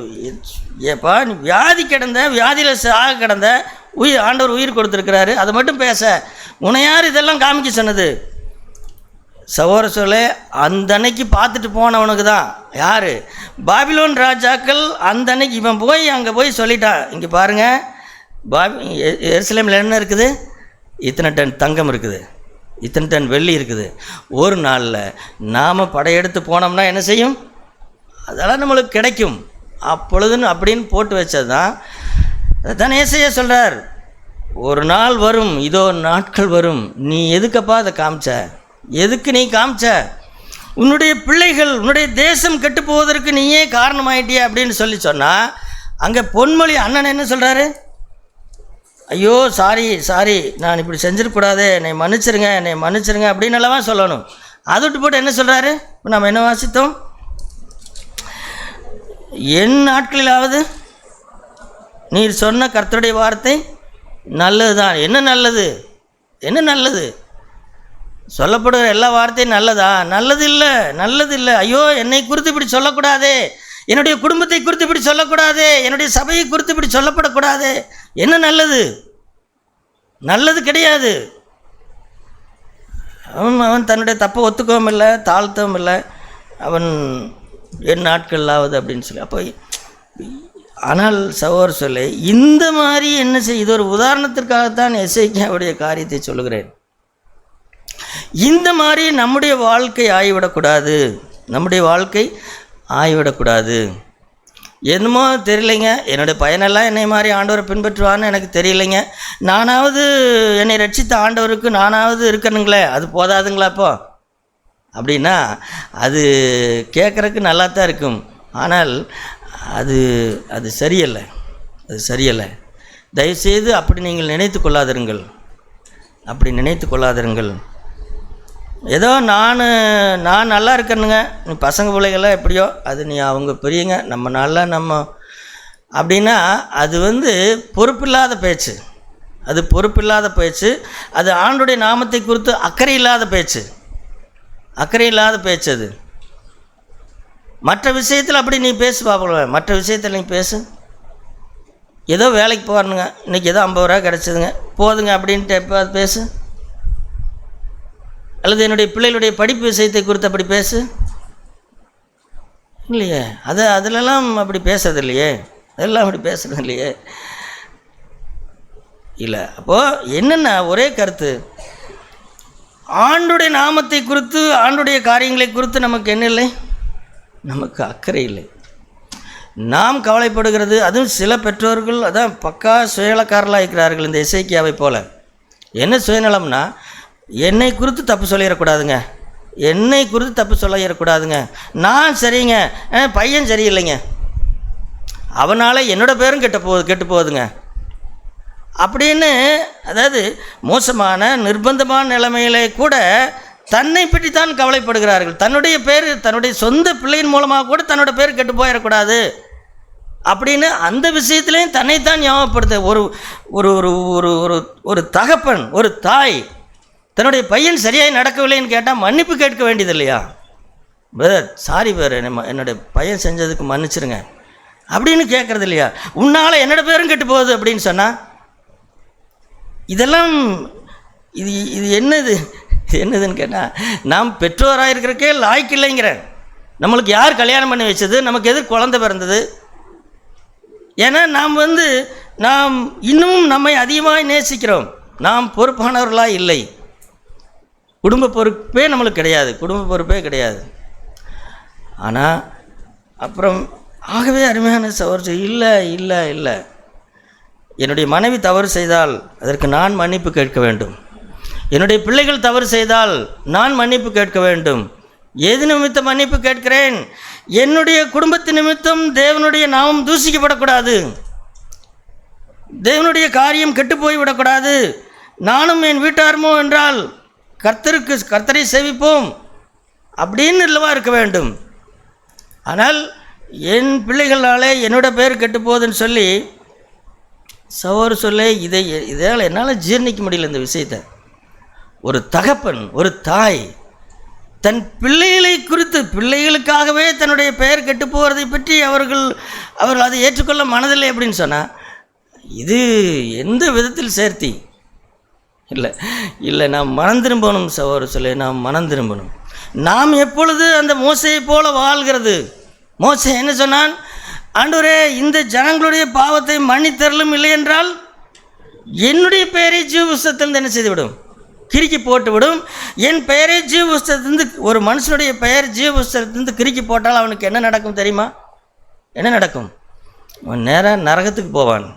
ஏப்பா, நீ வியாதியில் சாக கிடந்த, ஆண்டவர் உயிர் கொடுத்துருக்கிறாரு, அதை மட்டும் பேச உன்னை யார் இதெல்லாம் காமிக்க சொன்னது? சகோதர சொல்ல, அந்த அன்னைக்கு பார்த்துட்டு போனவனுக்கு தான். யார்? பாபிலோன் ராஜாக்கள். அந்த அன்னைக்கு இவன் அங்கே போய் சொல்லிட்டான், இங்கே பாருங்கள், எருசலேமில் என்ன இருக்குது? இத்தனை டன் தங்கம் இருக்குது, இத்தனை டன் வெள்ளி இருக்குது. ஒரு நாளில் நாம் படையெடுத்து போனோம்னா என்ன செய்யும்? அதெல்லாம் நம்மளுக்கு கிடைக்கும் அப்பொழுதுன்னு அப்படின்னு போட்டு வச்சது தான். அதுதான் ஏசாயா சொல்கிறார், ஒரு நாள் வரும், இதோ நாட்கள் வரும். நீ எதுக்கப்பா அதை காமிச்ச? எதுக்கு நீ காமிச்ச? உன்னுடைய பிள்ளைகள், உன்னுடைய தேசம் கெட்டு போவதற்கு நீயே காரணமாயிட்டிய அப்படின்னு சொன்னால், அங்கே பொன்மொழி அண்ணன் என்ன சொல்கிறாரு? ஐயோ சாரி நான் இப்படி செஞ்சிடக்கூடாது, என்னை மன்னிச்சிருங்க அப்படின்னு அல்லவா சொல்லணும். அதை விட்டு போட்டு என்ன சொல்கிறாரு? நம்ம என்ன வாசித்தோம்? என் நாட்களிலாவது நீர் சொன்ன கர்த்தருடைய வார்த்தை நல்லது தான். என்ன நல்லது? சொல்லப்படுகிற எல்லா வார்த்தையும் நல்லதா? நல்லது இல்லை. ஐயோ, என்னை குறித்து இப்படி சொல்லக்கூடாதே, என்னுடைய குடும்பத்தை குறித்து இப்படி சொல்லக்கூடாதே, என்னுடைய சபையை குறித்து இப்படி சொல்லப்படக்கூடாது. என்ன நல்லது கிடையாது. அவன் தன்னுடைய தப்பை ஒத்துக்கவும் இல்லை, தாழ்த்தவும் இல்லை. அவன் என் நாட்களாவது அப்படின்னு சொல்லி. அப்போ ஆனால் சகோதரர் சொல்ல, இந்த மாதிரி என்ன செய்ய, இது ஒரு உதாரணத்திற்காகத்தான் எசேக்கியாவுடைய காரியத்தை சொல்லுகிறேன். இந்த மாதிரி நம்முடைய வாழ்க்கை ஆகிவிடக்கூடாது. என்னமோ தெரியலைங்க, என்னுடைய பையனெல்லாம் என்னை மாதிரி ஆண்டவரை பின்பற்றுவான்னு எனக்கு தெரியலைங்க, நானாவது என்னை ரட்சித்த ஆண்டவருக்கு நானாவது இருக்கணுங்களே, அது போதாதுங்களா இப்போ அப்படின்னா அது கேட்குறதுக்கு நல்லா தான் இருக்கும். ஆனால் அது சரியல்ல. தயவுசெய்து அப்படி நீங்கள் நினைத்து கொள்ளாதிருங்கள். ஏதோ நான் நல்லா இருக்கணுங்க, நீ பசங்க பிள்ளைகள்லாம் எப்படியோ அது நீ அவங்க பெரியங்க, நம்ம அப்படின்னா அது பொறுப்பில்லாத பேச்சு. அது ஆண்டுடைய நாமத்தை குறித்து அக்கறை இல்லாத பேச்சு. அது மற்ற விஷயத்தில் அப்படி நீ பேசு பார்க்கலாம். மற்ற விஷயத்தில் நீ பேசு. ஏதோ வேலைக்கு போகிறனுங்க, இன்றைக்கி ஏதோ 50 ரூபா கிடச்சிதுங்க போதுங்க அப்படின்ட்டு எப்போ அது பேசு. அல்லது என்னுடைய பிள்ளைகளுடைய படிப்பு விஷயத்தை குறித்து அப்படி பேசு இல்லையே. அதிலெல்லாம் அப்படி பேசுறது இல்லையே, அதெல்லாம் அப்படி பேசுறது இல்லையே. இல்லை, அப்போது என்னென்ன ஒரே கருத்து, ஆண்டுடைய நாமத்தை குறித்து ஆண்டுடைய காரியங்களை குறித்து நமக்கு என்ன இல்லை, நமக்கு அக்கறை இல்லை. நாம் கவலைப்படுகிறது, அதுவும் சில பெற்றோர்கள் அதான் பக்கா சுயநலக்காரர்களாக இருக்கிறார்கள். இந்த எசேக்கியாவை போல என்ன சுயநலம்னா, என்னை குறித்து தப்பு சொல்லிடக்கூடாதுங்க, நான் சரிங்க, பையன் சரியில்லைங்க, அவனால் என்னோடய பேரும் கெட்டு போகுதுங்க அப்படின்னு. அதாவது மோசமான நிர்பந்தமான நிலைமையிலே கூட தன்னை பற்றி தான் கவலைப்படுகிறார்கள். தன்னுடைய சொந்த பிள்ளையின் மூலமாக கூட தன்னோட பேர் கெட்டு போயிடக்கூடாது அப்படின்னு அந்த விஷயத்துலேயும் தன்னைத்தான் ஞாபகப்படுத்த. ஒரு ஒரு ஒரு தகப்பன், ஒரு தாய் தன்னுடைய பையன் சரியாக நடக்கவில்லைன்னு கேட்டால் மன்னிப்பு கேட்க வேண்டியது இல்லையா? பிரதர் சாரி பிரதர், என்னுடைய பையன் செஞ்சதுக்கு மன்னிச்சிருங்க அப்படின்னு கேட்குறது இல்லையா? உன்னால் என்னோடய பேரும் கெட்டு போகுது அப்படின்னு சொன்னால் இதெல்லாம் இது என்னதுன்னு கேட்டால், நாம் பெற்றோராக இருக்கிறக்கே லாய்க்கு இல்லைங்கிறேன். நம்மளுக்கு யார் கல்யாணம் பண்ணி வச்சது, நமக்கு எது குழந்தை பிறந்தது? ஏன்னா நாம் இன்னமும் நம்மை அதிகமாக நேசிக்கிறோம், நாம் பொறுப்பானவர்களாக இல்லை. குடும்ப பொறுப்பே நம்மளுக்கு கிடையாது. ஆனால் அப்புறம் ஆகவே அருமையான சகோதரர், இல்லை என்னுடைய மனைவி தவறு செய்தால் அதற்கு நான் மன்னிப்பு கேட்க வேண்டும். என்னுடைய பிள்ளைகள் தவறு செய்தால் நான் மன்னிப்பு கேட்க வேண்டும். எது நிமித்தம் மன்னிப்பு கேட்கிறேன்? என்னுடைய குடும்பத்து நிமித்தம் தேவனுடைய நாமம் தூசிக்கப்படக்கூடாது, தேவனுடைய காரியம் கெட்டு போய்விடக்கூடாது. நானும் என் வீட்டாருமோ என்றால் கர்த்தரை சேவிப்போம் அப்படின்னு இல்லவா இருக்க வேண்டும். ஆனால் என் பிள்ளைகளாலே என்னோட பேர் கெட்டு போகுதுன்னு சொல்லி சொல்ல இதால் என்னால் ஜீர்ணிக்க முடியல இந்த விஷயத்தை. ஒரு தகப்பன், ஒரு தாய் தன் பிள்ளைகளை குறித்து, பிள்ளைகளுக்காகவே தன்னுடைய பெயர் கெட்டு போகிறதை பற்றி அவர்கள் அதை ஏற்றுக்கொள்ள மனதில்லை அப்படின்னு சொன்னால் இது எந்த விதத்தில் சேர்த்தி இல்லை. நாம் மனம் திரும்பணும் நாம் மனம் திரும்பணும். நாம் எப்பொழுது அந்த மோசையை போல வாழ்கிறது? மோசே என்ன சொன்னான்? ஆண்டவரே, இந்த ஜனங்களுடைய பாவத்தை மன்னித்தரலும் இல்லை என்றால் என்னுடைய பெயரை ஜீவ புஸ்தகத்திலிருந்து என்ன செய்துவிடும், கிறுக்கி போட்டுவிடும். என் பெயரை ஜீவ புஸ்தகத்திலிருந்து, ஒரு மனுஷனுடைய பெயர் ஜீவ புஸ்தகத்திலிருந்து கிறுக்கி போட்டால் அவனுக்கு என்ன நடக்கும் தெரியுமா? என்ன நடக்கும்? அவன் நேராக நரகத்துக்கு போவான்.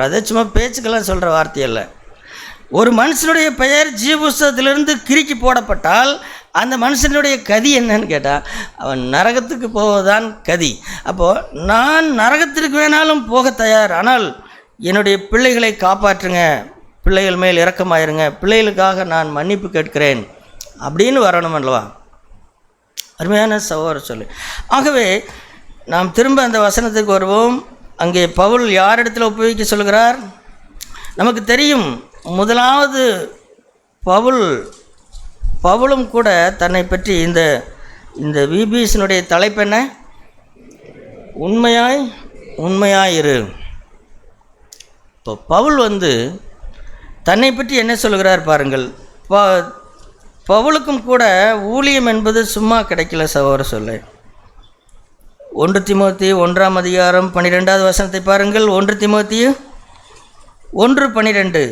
அதே சும்மா பேச்சுக்கெல்லாம் சொல்கிற வார்த்தையல்ல. ஒரு மனுஷனுடைய பெயர் ஜீவ புஸ்தகத்திலிருந்து கிறுக்கி போடப்பட்டால் அந்த மனுஷனுடைய கதி என்னன்னு கேட்டால் அவன் நரகத்துக்கு போவதுதான் கதி. அப்போது நான் நரகத்திற்கு வேணாலும் போக தயார், ஆனால் என்னுடைய பிள்ளைகளை காப்பாற்றுங்க, பிள்ளைகள் மேல் இரக்கமாயிருங்க, பிள்ளைகளுக்காக நான் மன்னிப்பு கேட்கிறேன் அப்படின்னு வரணும் அல்லவா? அருமையான சகோதரர் சொல்லு. ஆகவே நாம் திரும்ப அந்த வசனத்துக்கு வருவோம். அங்கே பவுல் யாரிடத்தில் ஒப்புவிக்க சொல்கிறார்? நமக்கு தெரியும். முதலாவது பவுலும் கூட தன்னை பற்றி இந்த விபிஎஸ்னுடைய தலைப்பு என்ன? உண்மையாய் இரு. இப்போ பவுல் தன்னை பற்றி என்ன சொல்கிறார் பாருங்கள். பவுலுக்கும் கூட ஊழியம் என்பது சும்மா கிடைக்கல சகோதர சொல்ல. 1 தீமோத்தேயு 1ஆம் அதிகாரம் 12வது வசனத்தை பாருங்கள். 1 தீமோத்தேயு 1:12,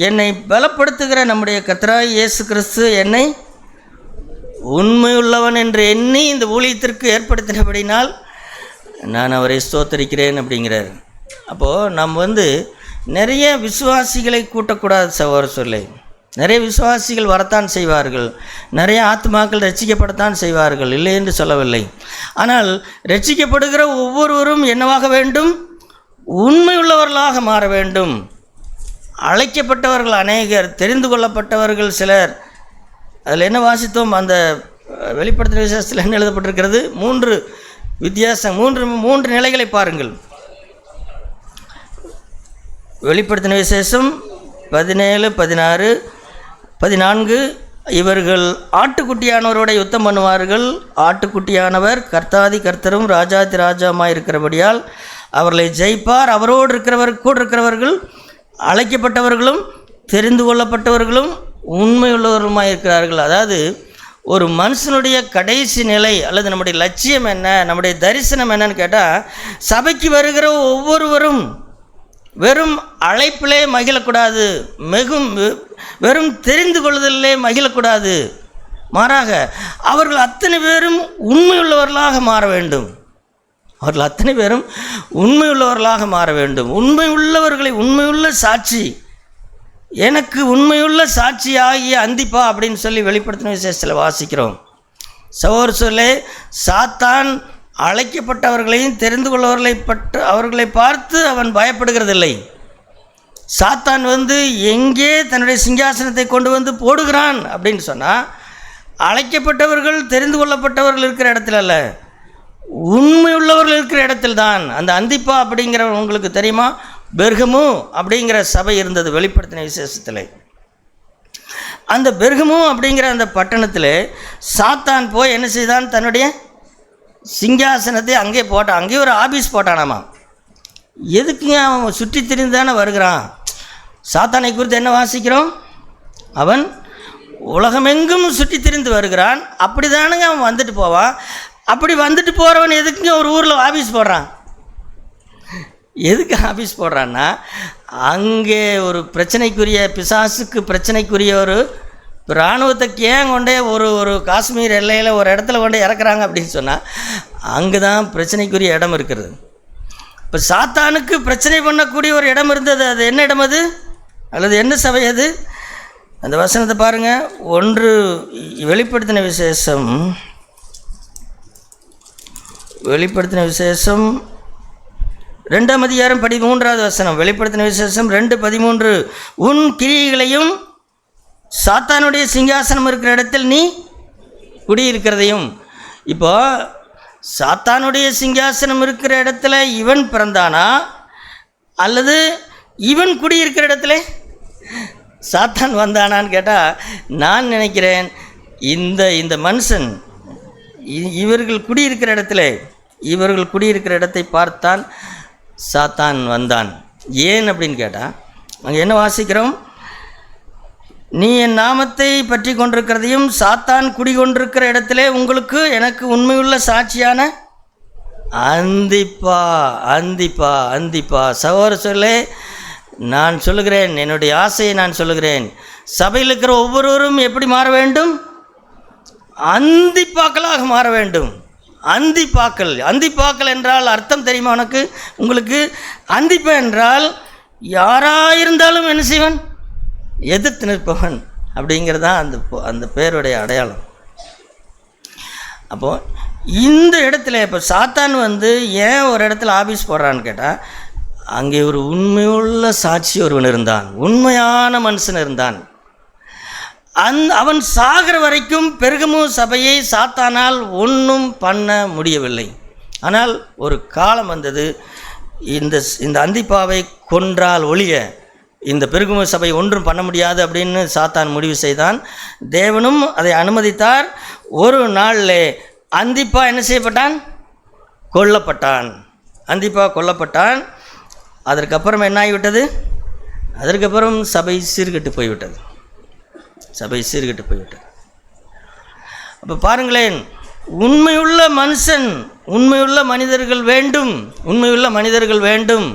என்னை பலப்படுத்துகிற நம்முடைய கர்த்தராகிய இயேசு கிறிஸ்து என்னை உண்மையுள்ளவன் என்று எண்ணி இந்த ஊழியத்திற்கு ஏற்படுத்தினபடினால் நான் அவரை ஸ்தோத்தரிக்கிறேன் அப்படிங்கிறார். அப்போது நம்ம நிறைய விசுவாசிகளை கூட்டக்கூடாது சகோதர சொல்லை. நிறைய விசுவாசிகள் வரத்தான் செய்வார்கள், நிறைய ஆத்மாக்கள் ரட்சிக்கப்படத்தான் செய்வார்கள், இல்லை என்று சொல்லவில்லை. ஆனால் ரட்சிக்கப்படுகிற ஒவ்வொருவரும் என்னவாக வேண்டும்? உண்மையுள்ளவர்களாக மாற வேண்டும். அழைக்கப்பட்டவர்கள் அநேகர், தெரிந்து கொள்ளப்பட்டவர்கள் சிலர். அதில் என்ன வாசித்தோம்? அந்த வெளிப்படுத்தின விசேஷத்தில் என்ன எழுதப்பட்டிருக்கிறது? 3 வித்தியாசம், 3 நிலைகளை பாருங்கள். வெளிப்படுத்தின விசேஷம் 17, 16, 14, இவர்கள் ஆட்டுக்குட்டியானவரோட யுத்தம் பண்ணுவார்கள். ஆட்டுக்குட்டியானவர் கர்த்தாதி கர்த்தரும் ராஜாதி ராஜாவுமாய் இருக்கிறபடியால் அவர்களை ஜெயிப்பார். அவரோடு கூட இருக்கிறவர்கள் அழைக்கப்பட்டவர்களும் தெரிந்து கொள்ளப்பட்டவர்களும் உண்மையுள்ளவர்களுமாய் இருக்கிறார்கள். அதாவது ஒரு மனுஷனுடைய கடைசி நிலை அல்லது நம்முடைய லட்சியம் என்ன, நம்முடைய தரிசனம் என்னன்னு கேட்டால், சபைக்கு வருகிற ஒவ்வொருவரும் வெறும் அழைப்பிலே மகிழக்கூடாது, வெறும் தெரிந்து கொள்ளுதலே மகிழக்கூடாது. மாறாக அவர்கள் அத்தனை பேரும் உண்மையுள்ளவர்களாக மாற வேண்டும். உண்மை உள்ளவர்களை, உண்மையுள்ள சாட்சி, எனக்கு உண்மையுள்ள சாட்சி ஆகிய அந்திப்பா அப்படின்னு சொல்லி வெளிப்படுத்தின விசேஷத்தில் வாசிக்கிறோம். சகோதர சொல்லே, சாத்தான் அழைக்கப்பட்டவர்களையும் தெரிந்து அவர்களை பார்த்து அவன் பயப்படுகிறதில்லை. சாத்தான் எங்கே தன்னுடைய சிங்காசனத்தை கொண்டு போடுகிறான் அப்படின்னு சொன்னால், அழைக்கப்பட்டவர்கள் தெரிந்து கொள்ளப்பட்டவர்கள் இருக்கிற இடத்துல அல்ல, உண்மையுள்ளவர்கள் இருக்கிற இடத்தில் தான். அந்த அந்திப்பா அப்படிங்கிற, உங்களுக்கு தெரியுமா, பெர்கமு அப்படிங்கிற சபை இருந்தது வெளிப்படுத்தின விசேஷத்தில். அந்த பெர்கமு அப்படிங்கிற அந்த பட்டணத்தில் சாத்தான் போய் என்ன செய்தான்? தன்னுடைய சிங்காசனத்தை அங்கே போட்டான். அங்கேயே ஒரு ஆபீஸ் போட்டானாமா. எதுக்குங்க? அவன் சுற்றி திரிந்து தானே வருகிறான். சாத்தானை குறித்து என்ன வாசிக்கிறோம்? அவன் உலகமெங்கும் சுற்றி திரிந்து வருகிறான். அப்படி தானுங்க அவன் வந்துட்டு போவான். அப்படி வந்துட்டு போகிறவன் எதுக்குங்க ஒரு ஊரில் ஆபீஸ் போடுறான்? எதுக்கு ஆபீஸ் போடுறான்னா, அங்கே ஒரு பிரச்சனைக்குரிய, பிசாசுக்கு பிரச்சனைக்குரிய ஒரு இராணுவத்தை ஏன் கொண்டே ஒரு காஷ்மீர் எல்லையில் ஒரு இடத்துல கொண்டே இறக்குறாங்க அப்படின்னு சொன்னால், அங்கே தான் பிரச்சனைக்குரிய இடம் இருக்கிறது. இப்போ சாத்தானுக்கு பிரச்சனை பண்ணக்கூடிய ஒரு இடம் இருந்தது. அது என்ன இடம் அது? அல்லது என்ன சபை அது? அந்த வசனத்தை பாருங்கள். 1 வெளிப்படுத்தின விசேஷம் 2ஆம் அதிகாரம் 13வது வசனம். வெளிப்படுத்தின விசேஷம் 2:13, உன் கிரியைகளையும் சாத்தானுடைய சிங்காசனம் இருக்கிற இடத்தில் நீ குடியிருக்கிறதையும். இப்போ சாத்தானுடைய சிங்காசனம் இருக்கிற இடத்துல இவன் பிறந்தானா, அல்லது இவன் குடியிருக்கிற இடத்துல சாத்தான் வந்தானான்னு கேட்டால், நான் நினைக்கிறேன் இந்த மனுஷன் இவர்கள் குடியிருக்கிற இடத்தை பார்த்தான் சாத்தான் வந்தான். ஏன் அப்படின்னு கேட்டால், அங்கே என்ன வாசிக்கிறோம்? நீ என் நாமத்தை பற்றி கொண்டிருக்கிறதையும் சாத்தான் குடிகொண்டிருக்கிற இடத்திலே உங்களுக்கு எனக்கு உண்மையுள்ள சாட்சியான அந்திப்பா. சகோதர சொல்லே, நான் சொல்லுகிறேன், என்னுடைய ஆசையை நான் சொல்லுகிறேன். சபையில் இருக்கிற ஒவ்வொருவரும் எப்படி மாற வேண்டும்? அந்திப்பாக்களாக மாற வேண்டும். அந்திப்பாக்கள் என்றால் அர்த்தம் தெரியுமா உங்களுக்கு? அந்திப்பா என்றால் யாராயிருந்தாலும் என்ன செய்வன்? எதிர்த்து நிற்பவன் அப்படிங்கிறது தான் அந்த பேருடைய அடையாளம். அப்போது இந்த இடத்துல இப்போ சாத்தான் வந்து ஏன் ஒரு இடத்துல ஆபீஸ் போடுறான்னு கேட்டால், அங்கே ஒரு உண்மையுள்ள சாட்சி ஒருவன் இருந்தான், உண்மையான மனுஷன் இருந்தான். அவன் சாகிற வரைக்கும் பெருகமு சபையை சாத்தானால் ஒன்றும் பண்ண முடியவில்லை. ஆனால் ஒரு காலம் வந்தது, இந்த அந்திப்பாவை கொன்றால் ஒழிய இந்த பெருகமு சபை ஒன்றும் பண்ண முடியாது அப்படின்னு சாத்தான் முடிவு செய்தான். தேவனும் அதை அனுமதித்தார். ஒரு நாளில் அந்திப்பா என்ன செய்யப்பட்டான்? கொல்லப்பட்டான். அந்திப்பா கொல்லப்பட்டான். அதற்கப்புறம் என்ன ஆகிவிட்டது? அதற்கப்புறம் சபை சீர்கெட்டு போய்விட்டது. அப்போ பாருங்களேன், உண்மையுள்ள மனுஷன், உண்மையுள்ள மனிதர்கள் வேண்டும்.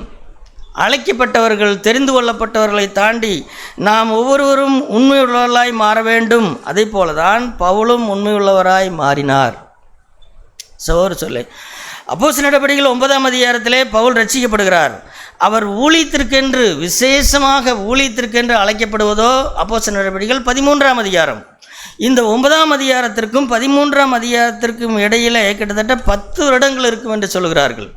அழைக்கப்பட்டவர்கள், தெரிந்து கொள்ளப்பட்டவர்களை தாண்டி நாம் ஒவ்வொருவரும் உண்மையுள்ளவர்களாய் மாற வேண்டும். அதே போல தான் பவுலும் உண்மையுள்ளவராய் மாறினார். சொல்ல அப்போஸ்தலர் நடபடிகள் 9ஆம் அதிகாரத்திலே பவுல் ரட்சிக்கப்படுகிறார். அவர் ஊழியத்திற்கென்று, விசேஷமாக ஊழியத்திற்கென்று அழைக்கப்படுவதோ அப்போஸ்தலர் நடபடிகள் 13ஆம் அதிகாரம். இந்த 9ஆம் அதிகாரத்திற்கும் 13ஆம் அதிகாரத்திற்கும் இடையிலே கிட்டத்தட்ட 10 வருடங்கள் இருக்கும் என்று சொல்கிறார்கள்.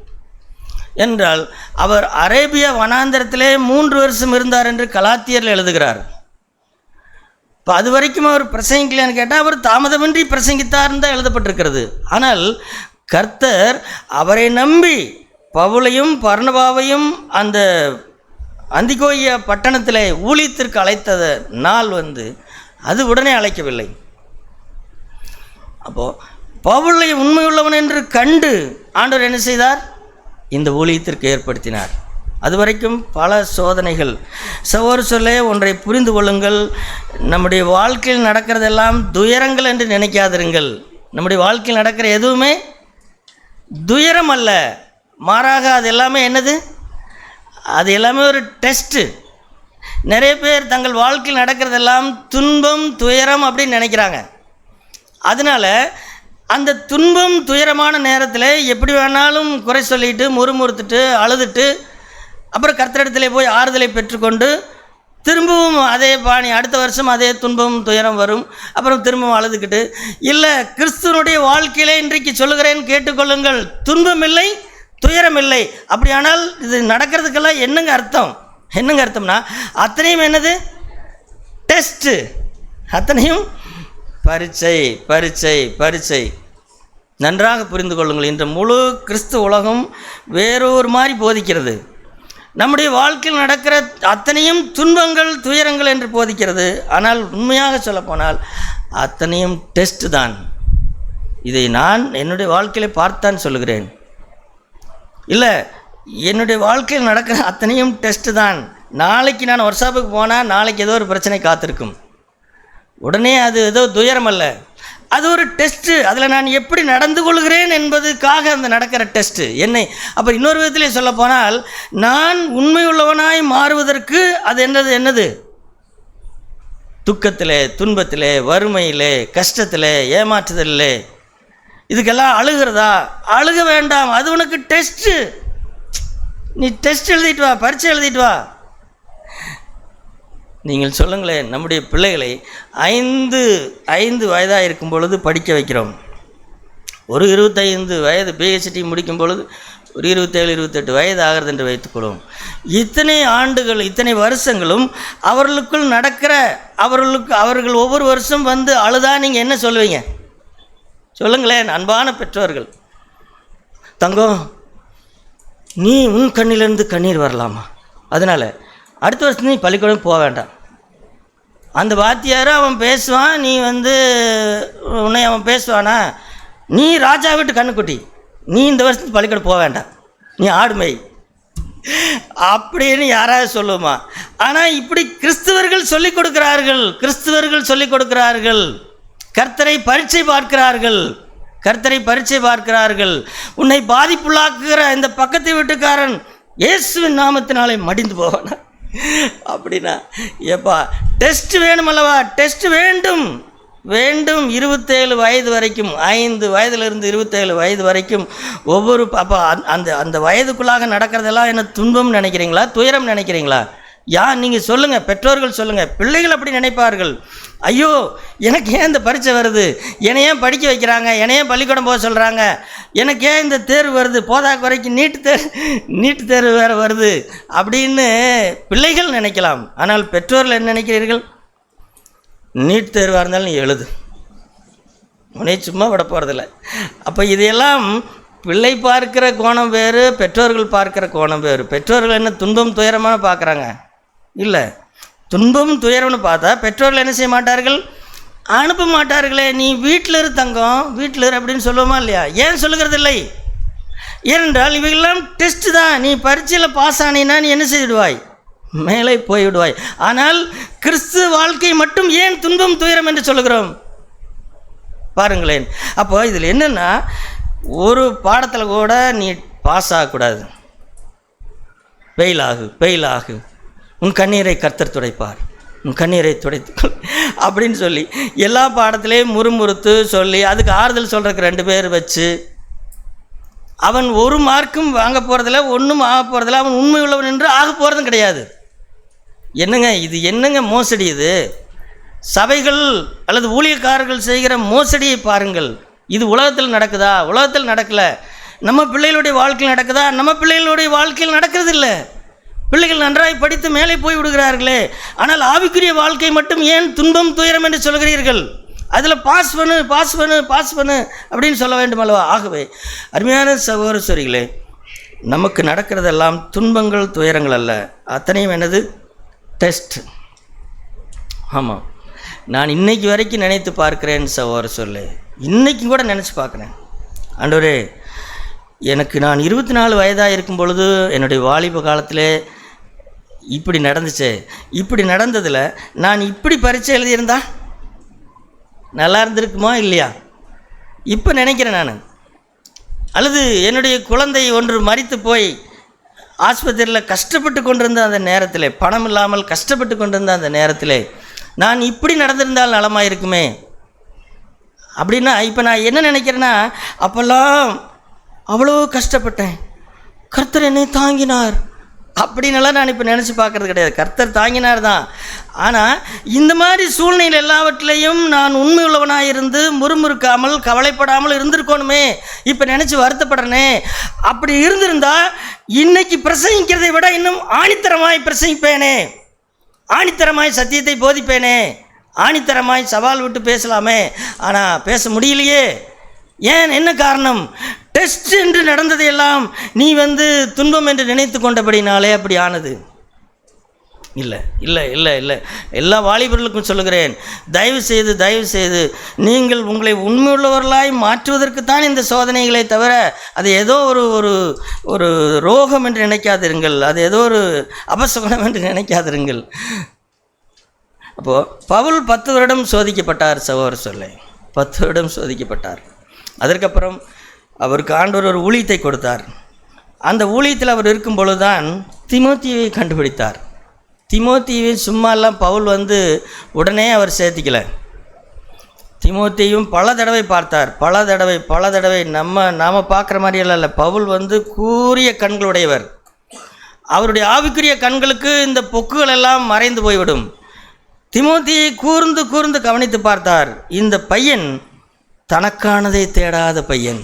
என்றால் அவர் அரேபியா வனாந்தரத்திலே 3 வருஷம் இருந்தார் என்று கலாத்தியரில் எழுதுகிறார். இப்போ அது வரைக்கும் அவர் பிரசங்கிக்கலான்னு கேட்டால் அவர் தாமதமின்றி பிரசங்கித்தார்னு தான் எழுதப்பட்டிருக்கிறது. ஆனால் கர்த்தர் அவரை நம்பி பவுலையும் பர்னபாவையும் அந்த அந்தியோகியா பட்டணத்தில் ஊழியத்திற்கு அழைத்த நாள் வந்து அது உடனே அழைக்கவில்லை. அப்போது பவுலை உண்மையுள்ளவன் என்று கண்டு ஆண்டவர் என்ன செய்தார்? இந்த ஊழியத்திற்கு ஏற்படுத்தினார். அது வரைக்கும் பல சோதனைகள். சொல்ல ஒன்றை புரிந்து கொள்ளுங்கள், நம்முடைய வாழ்க்கையில் நடக்கிறதெல்லாம் துயரங்கள் என்று நினைக்காதிருங்கள். நம்முடைய வாழ்க்கையில் நடக்கிற எதுவுமே துயரம் அல்ல, மாறாக அது எல்லாமே என்னது? அது எல்லாமே ஒரு டெஸ்ட்டு. நிறைய பேர் தங்கள் வாழ்க்கையில் நடக்கிறதெல்லாம் துன்பம், துயரம் அப்படின்னு நினைக்கிறாங்க. அதனால் அந்த துன்பம், துயரமான நேரத்தில் எப்படி வேணாலும் குறை சொல்லிட்டு, முறுமுறுத்துட்டு, அழுதுட்டு, அப்புறம் கர்த்தரிடத்திலே போய் ஆறுதலை பெற்றுக்கொண்டு திரும்பவும் அதே பாணி, அடுத்த வருஷம் அதே துன்பம், துயரம் வரும். அப்புறம் திரும்பவும் அழுதுகிட்டு, இல்லை, கிறிஸ்துவனுடைய வாழ்க்கையிலே இன்றைக்கு சொல்லுகிறேன் கேட்டுக்கொள்ளுங்கள், துன்பம் இல்லை, துயரம் இல்லை. அப்படியானால் இது நடக்கிறதுக்கெல்லாம் என்னங்க அர்த்தம்னா அத்தனையும் என்னது? டெஸ்ட்டு, அத்தனையும் பரீட்சை. நன்றாக புரிந்து கொள்ளுங்கள். இன்று முழு கிறிஸ்து உலகம் வேறொரு மாதிரி போதிக்கிறது. நம்முடைய வாழ்க்கையில் நடக்கிற அத்தனையும் துன்பங்கள், துயரங்கள் என்று போதிக்கிறது. ஆனால் உண்மையாக சொல்லப்போனால் அத்தனையும் டெஸ்ட் தான். இதை நான் என்னுடைய வாழ்க்கையில் பார்த்தான் சொல்லுகிறேன். இல்லை, என்னுடைய வாழ்க்கையில் நடக்கிற அத்தனையும் டெஸ்ட்டு தான். நாளைக்கு நான் ஒர்க் ஷாப்புக்கு போனால் நாளைக்கு ஏதோ ஒரு பிரச்சனை காத்திருக்கும். உடனே அது ஏதோ துயரம் அல்ல, அது ஒரு டெஸ்ட்டு. அதில் நான் எப்படி நடந்து கொள்கிறேன் என்பதுக்காக அந்த நடக்கிற டெஸ்ட்டு என்னை. அப்போ இன்னொரு விதத்திலே சொல்ல போனால், நான் உண்மையுள்ளவனாய் மாறுவதற்கு அது என்னது? துக்கத்திலே, துன்பத்திலே, வறுமையிலே, கஷ்டத்திலே, ஏமாற்றுதலிலே, இதுக்கெல்லாம் அழுகிறதா? அழுக வேண்டாம், அது உனக்கு டெஸ்ட்டு. நீ டெஸ்ட் எழுதிட்டு வா, பரீட்சை எழுதிட்டு வா. நீங்கள் சொல்லுங்களேன், நம்முடைய பிள்ளைகளை 5 வயதாக இருக்கும் பொழுது படிக்க வைக்கிறோம். ஒரு 25 வயது பிஹெச்டி முடிக்கும் பொழுது ஒரு 27-28 வயது ஆகிறது என்று வைத்துக்கொள்வோம். இத்தனை ஆண்டுகள், இத்தனை வருஷங்களும் அவர்களுக்குள் நடக்கிற, அவர்கள் ஒவ்வொரு வருஷம் வந்து அழுதா நீங்கள் என்ன சொல்லுவீங்க? சொல்லுங்களேன் அன்பான பெற்றோர்கள். தங்கம், நீ உன் கண்ணிலிருந்து கண்ணீர் வரலாமா? அதனால் அடுத்த வருஷம் நீ பள்ளிக்கூடம் போக வேண்டாம். அந்த வாத்தியார் அவன் பேசுவான், நீ வந்து உன்னை அவன் பேசுவானா? நீ ராஜா வீட்டு கண்ணுக்குட்டி, நீ இந்த வருஷத்துக்கு பள்ளிக்கூடம் போக வேண்டாம், நீ ஆடுமை அப்படின்னு யாராவது சொல்லுமா? ஆனால் இப்படி கிறிஸ்தவர்கள் சொல்லிக் கொடுக்கிறார்கள். கர்த்தரை பரீட்சை பார்க்கிறார்கள். உன்னை பாதிப்புள்ளாக்குகிற இந்த பக்கத்து வீட்டுக்காரன் இயேசுவின் நாமத்தினாலே மடிந்து போவானா? அப்படின்னா ஏப்பா, டெஸ்ட் வேணுமல்லவா? டெஸ்ட் வேண்டும். 27 வயது வரைக்கும், 5 வயதிலிருந்து 27 வயது வரைக்கும் ஒவ்வொரு அப்போ அந்த வயதுக்குள்ளாக நடக்கிறதெல்லாம் என்ன துன்பம் நினைக்கிறீங்களா, துயரம் நினைக்கிறீங்களா? நீங்கள் சொல்லுங்கள், பெற்றோர்கள் சொல்லுங்கள். பிள்ளைகள் அப்படி நினைப்பார்கள், ஐயோ எனக்கு ஏன் இந்த பரீட்சை வருது, என்னை ஏன் படிக்க வைக்கிறாங்க, என்னை ஏன் பள்ளிக்கூடம் போக சொல்கிறாங்க, எனக்கு ஏன் இந்த தேர்வு வருது, போதாக்கு வரைக்கும் நீட்டு தேர்வு வேறு வருது அப்படின்னு பிள்ளைகள் நினைக்கலாம். ஆனால் பெற்றோர்கள் என்ன நினைக்கிறீர்கள்? நீட் தேர்வாக இருந்தாலும் நீ எழுது, உடனே சும்மா விட போகிறதில்ல. அப்போ இதையெல்லாம் பிள்ளை பார்க்கிற கோணம் வேறு, பெற்றோர்கள் பார்க்கிற கோணம் வேறு. பெற்றோர்கள் என்ன துன்பம் துயரமான பார்க்குறாங்க? இல்லை, துன்பம் துயரம்னு பார்த்தா பெற்றோர்கள் என்ன செய்ய மாட்டார்கள்? அனுப்ப மாட்டார்களே. நீ வீட்டில் இரு தங்கம், வீட்டில் இரு அப்படின்னு சொல்லுவோமா இல்லையா? ஏன் சொல்லுகிறது இல்லை? ஏனென்றால் இவையெல்லாம் டெஸ்ட்டு தான். நீ பரீட்சையில் பாஸ் ஆனீன்னா நீ என்ன செய்துவிடுவாய்? மேலே போய்விடுவாய். ஆனால் கிறிஸ்து வாழ்க்கை மட்டும் ஏன் துன்பம் துயரம் என்று சொல்லுகிறோம் பாருங்களேன். அப்போ இதில் என்னென்னா, ஒரு பாடத்தில் கூட நீ பாஸ் ஆகக்கூடாது. ஃபெயில் ஆகு, உன் கண்ணீரை கர்த்தர் துடைப்பார், உன் கண்ணீரை துடைத்துக்கொள் அப்படின்னு சொல்லி எல்லா பாடத்திலையும் முறுமுறுத்து சொல்லி அதுக்கு ஆறுதல் சொல்கிறதுக்கு 2 பேர் வச்சு அவன் ஒரு மார்க்கும் வாங்க போகிறதில்ல, ஒன்றும் ஆக போகிறதில்ல, அவன் உண்மை உள்ளவன் என்று ஆக போகிறதும் கிடையாது. என்னங்க மோசடி இது? சபைகள் அல்லது ஊழியக்காரர்கள் செய்கிற மோசடியை பாருங்கள். இது உலகத்தில் நடக்குதா? உலகத்தில் நடக்கலை. நம்ம பிள்ளைகளுடைய வாழ்க்கையில் நடக்குதா? நம்ம பிள்ளைகளுடைய வாழ்க்கையில் நடக்கிறது இல்லை. பிள்ளைகள் நன்றாய் படித்து மேலே போய் விடுகிறார்களே, ஆனால் ஆவிக்குரிய வாழ்க்கை மட்டும் ஏன் துன்பம் துயரம் என்று சொல்கிறீர்கள்? அதில் பாஸ் பண்ணு அப்படின்னு சொல்ல வேண்டும் அல்லவா? ஆகவே அருமையான சகோதரர்களே, நமக்கு நடக்கிறதெல்லாம் துன்பங்கள் துயரங்கள் அல்ல, அத்தனையும் என்னது? டெஸ்ட். ஆமாம், நான் இன்னைக்கு வரைக்கும் நினைத்து பார்க்கிறேன் சகோதரர்களே, இன்றைக்கும் கூட நினச்சி பார்க்குறேன். ஆண்டவரே, எனக்கு நான் 24 வயதாக இருக்கும் பொழுது என்னுடைய வாலிப காலத்தில் இப்படி நடந்துச்சு. இப்படி நடந்ததில் நான் இப்படி பரீட்சை எழுதியிருந்தா நல்லா இருந்திருக்குமா இல்லையா? இப்போ நினைக்கிறேன் நான். அல்லது என்னுடைய குழந்தை ஒன்று மரித்து போய் ஆஸ்பத்திரியில் கஷ்டப்பட்டு கொண்டிருந்த அந்த நேரத்தில், பணம் இல்லாமல் கஷ்டப்பட்டு கொண்டிருந்த அந்த நேரத்தில் நான் இப்படி நடந்திருந்தால் நலமாக இருக்குமே அப்படின்னா, இப்போ நான் என்ன நினைக்கிறேன்னா, அப்போல்லாம் அவ்வளோ கஷ்டப்பட்டேன், கர்த்தர் என்னை தாங்கினார் அப்படின்னெல்லாம் நான் இப்போ நினச்சி பார்க்குறது கிடையாது. கர்த்தர் தாங்கினார் தான். ஆனால் இந்த மாதிரி சூழ்நிலை எல்லாவற்றிலையும் நான் உண்மை உள்ளவனாக இருந்து முறுமுறுக்காமல் கவலைப்படாமல் இருந்திருக்கணுமே, இப்போ நினச்சி வருத்தப்படுறனே. அப்படி இருந்திருந்தால் இன்னைக்கு பிரசங்கிக்கிறதை விட இன்னும் ஆணித்தரமாய் பிரசங்கிப்பேனே, ஆணித்தரமாய் சத்தியத்தை போதிப்பேனே, ஆணித்தரமாய் சவால் விட்டு பேசலாமே. ஆனால் பேச முடியலையே. ஏன்? என்ன காரணம்? டெஸ்ட் என்று நடந்ததையெல்லாம் நீ துன்பம் என்று நினைத்து கொண்டபடினாலே அப்படி ஆனது. இல்லை இல்லை இல்லை இல்லை எல்லா வாலிபர்களுக்கும் சொல்லுகிறேன், தயவு செய்து நீங்கள் உங்களை உண்மையுள்ளவர்களாய் மாற்றுவதற்குத்தான் இந்த சோதனைகளை தவிர அது ஏதோ ஒரு ரோகம் என்று நினைக்காதிருங்கள், அது ஏதோ ஒரு அபசகுணம் என்று நினைக்காதிருங்கள். அப்போது பவுல் 10 வருடம் சோதிக்கப்பட்டார் சகோதரர்களே, 10 வருடம் சோதிக்கப்பட்டார். அதற்கப்புறம் அவருக்கு ஆண்டவர் ஒரு ஊழியத்தை கொடுத்தார். அந்த ஊழியத்தில் அவர் இருக்கும் பொழுதுதான் தீமோத்தேயுவை கண்டுபிடித்தார். தீமோத்தேயுவை சும்மாலாம் பவுல் உடனே அவர் சேர்த்திக்கல. தீமோத்தேயும் பல தடவை பார்த்தார், பல தடவை நாம் பார்க்குற மாதிரியெல்லாம் இல்லை. பவுல் கூரிய கண்களுடையவர். அவருடைய ஆவிக்குரிய கண்களுக்கு இந்த பொக்குகள் எல்லாம் மறைந்து போய்விடும். தீமோத்தேயை கூர்ந்து கவனித்து பார்த்தார். இந்த பையன் தனக்கானதை தேடாத பையன்,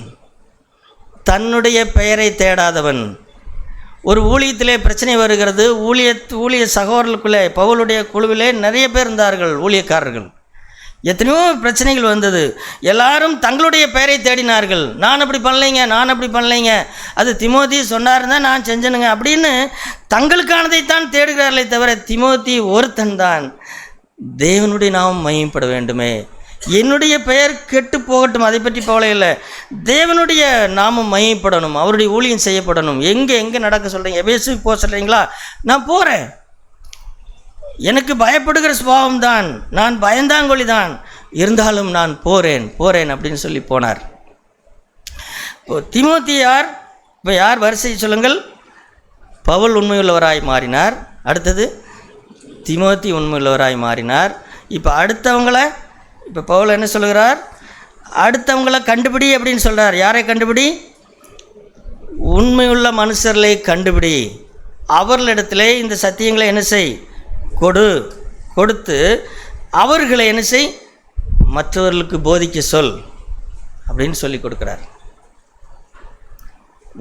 தன்னுடைய பெயரை தேடாதவன். ஒரு ஊழியத்திலே பிரச்சனை வருகிறது. ஊழிய சகோதரர்களுக்குள்ளே பவுலுடைய குழுவிலே நிறைய பேர் இருந்தார்கள், ஊழியக்காரர்கள். எத்தனையோ பிரச்சனைகள் வந்தது. எல்லாரும் தங்களுடைய பெயரை தேடினார்கள். நான் அப்படி பண்ணலைங்க, அது தீமோத்தி சொன்னார்னா நான் செஞ்சனுங்க அப்படின்னு தங்களுக்கானதைத்தான் தேடுகிறார்களே தவிர தீமோத்தி ஒருத்தன் தான் தேவனுடைய நாமம் மகிமைப்பட வேண்டுமே, என்னுடைய பெயர் கெட்டு போகட்டும், அதை பற்றி கவலை இல்லை, தேவனுடைய நாமம் மகிமைப்படணும், அவருடைய ஊழியம் செய்யப்படணும். எங்கே நடக்க சொல்கிறீங்க? எபேசுக்கு போக சொல்கிறீங்களா? நான் போகிறேன். எனக்கு பயப்படுகிற சுபாவம் தான், நான் பயந்தாங்கொழி தான், இருந்தாலும் நான் போகிறேன் அப்படின்னு சொல்லி போனார். இப்போ தீமோத்தி யார்? இப்போ யார் வரிசை சொல்லுங்கள். பவுல் உண்மையுள்ளவராய் மாறினார். அடுத்தது தீமோத்தி உண்மையுள்ளவராய் மாறினார். இப்போ இப்போ பவுல் என்ன சொல்லுகிறார்? அடுத்தவங்களை கண்டுபிடி அப்படின்னு சொல்கிறார். யாரை கண்டுபிடி? உண்மையுள்ள மனுஷர்களை கண்டுபிடி. அவர்களிடத்திலே இந்த சத்தியங்களை என்ன செய், கொடுத்து அவர்களை என்ன செய், மற்றவர்களுக்கு போதிக்க சொல் அப்படின்னு சொல்லி கொடுக்குறார்.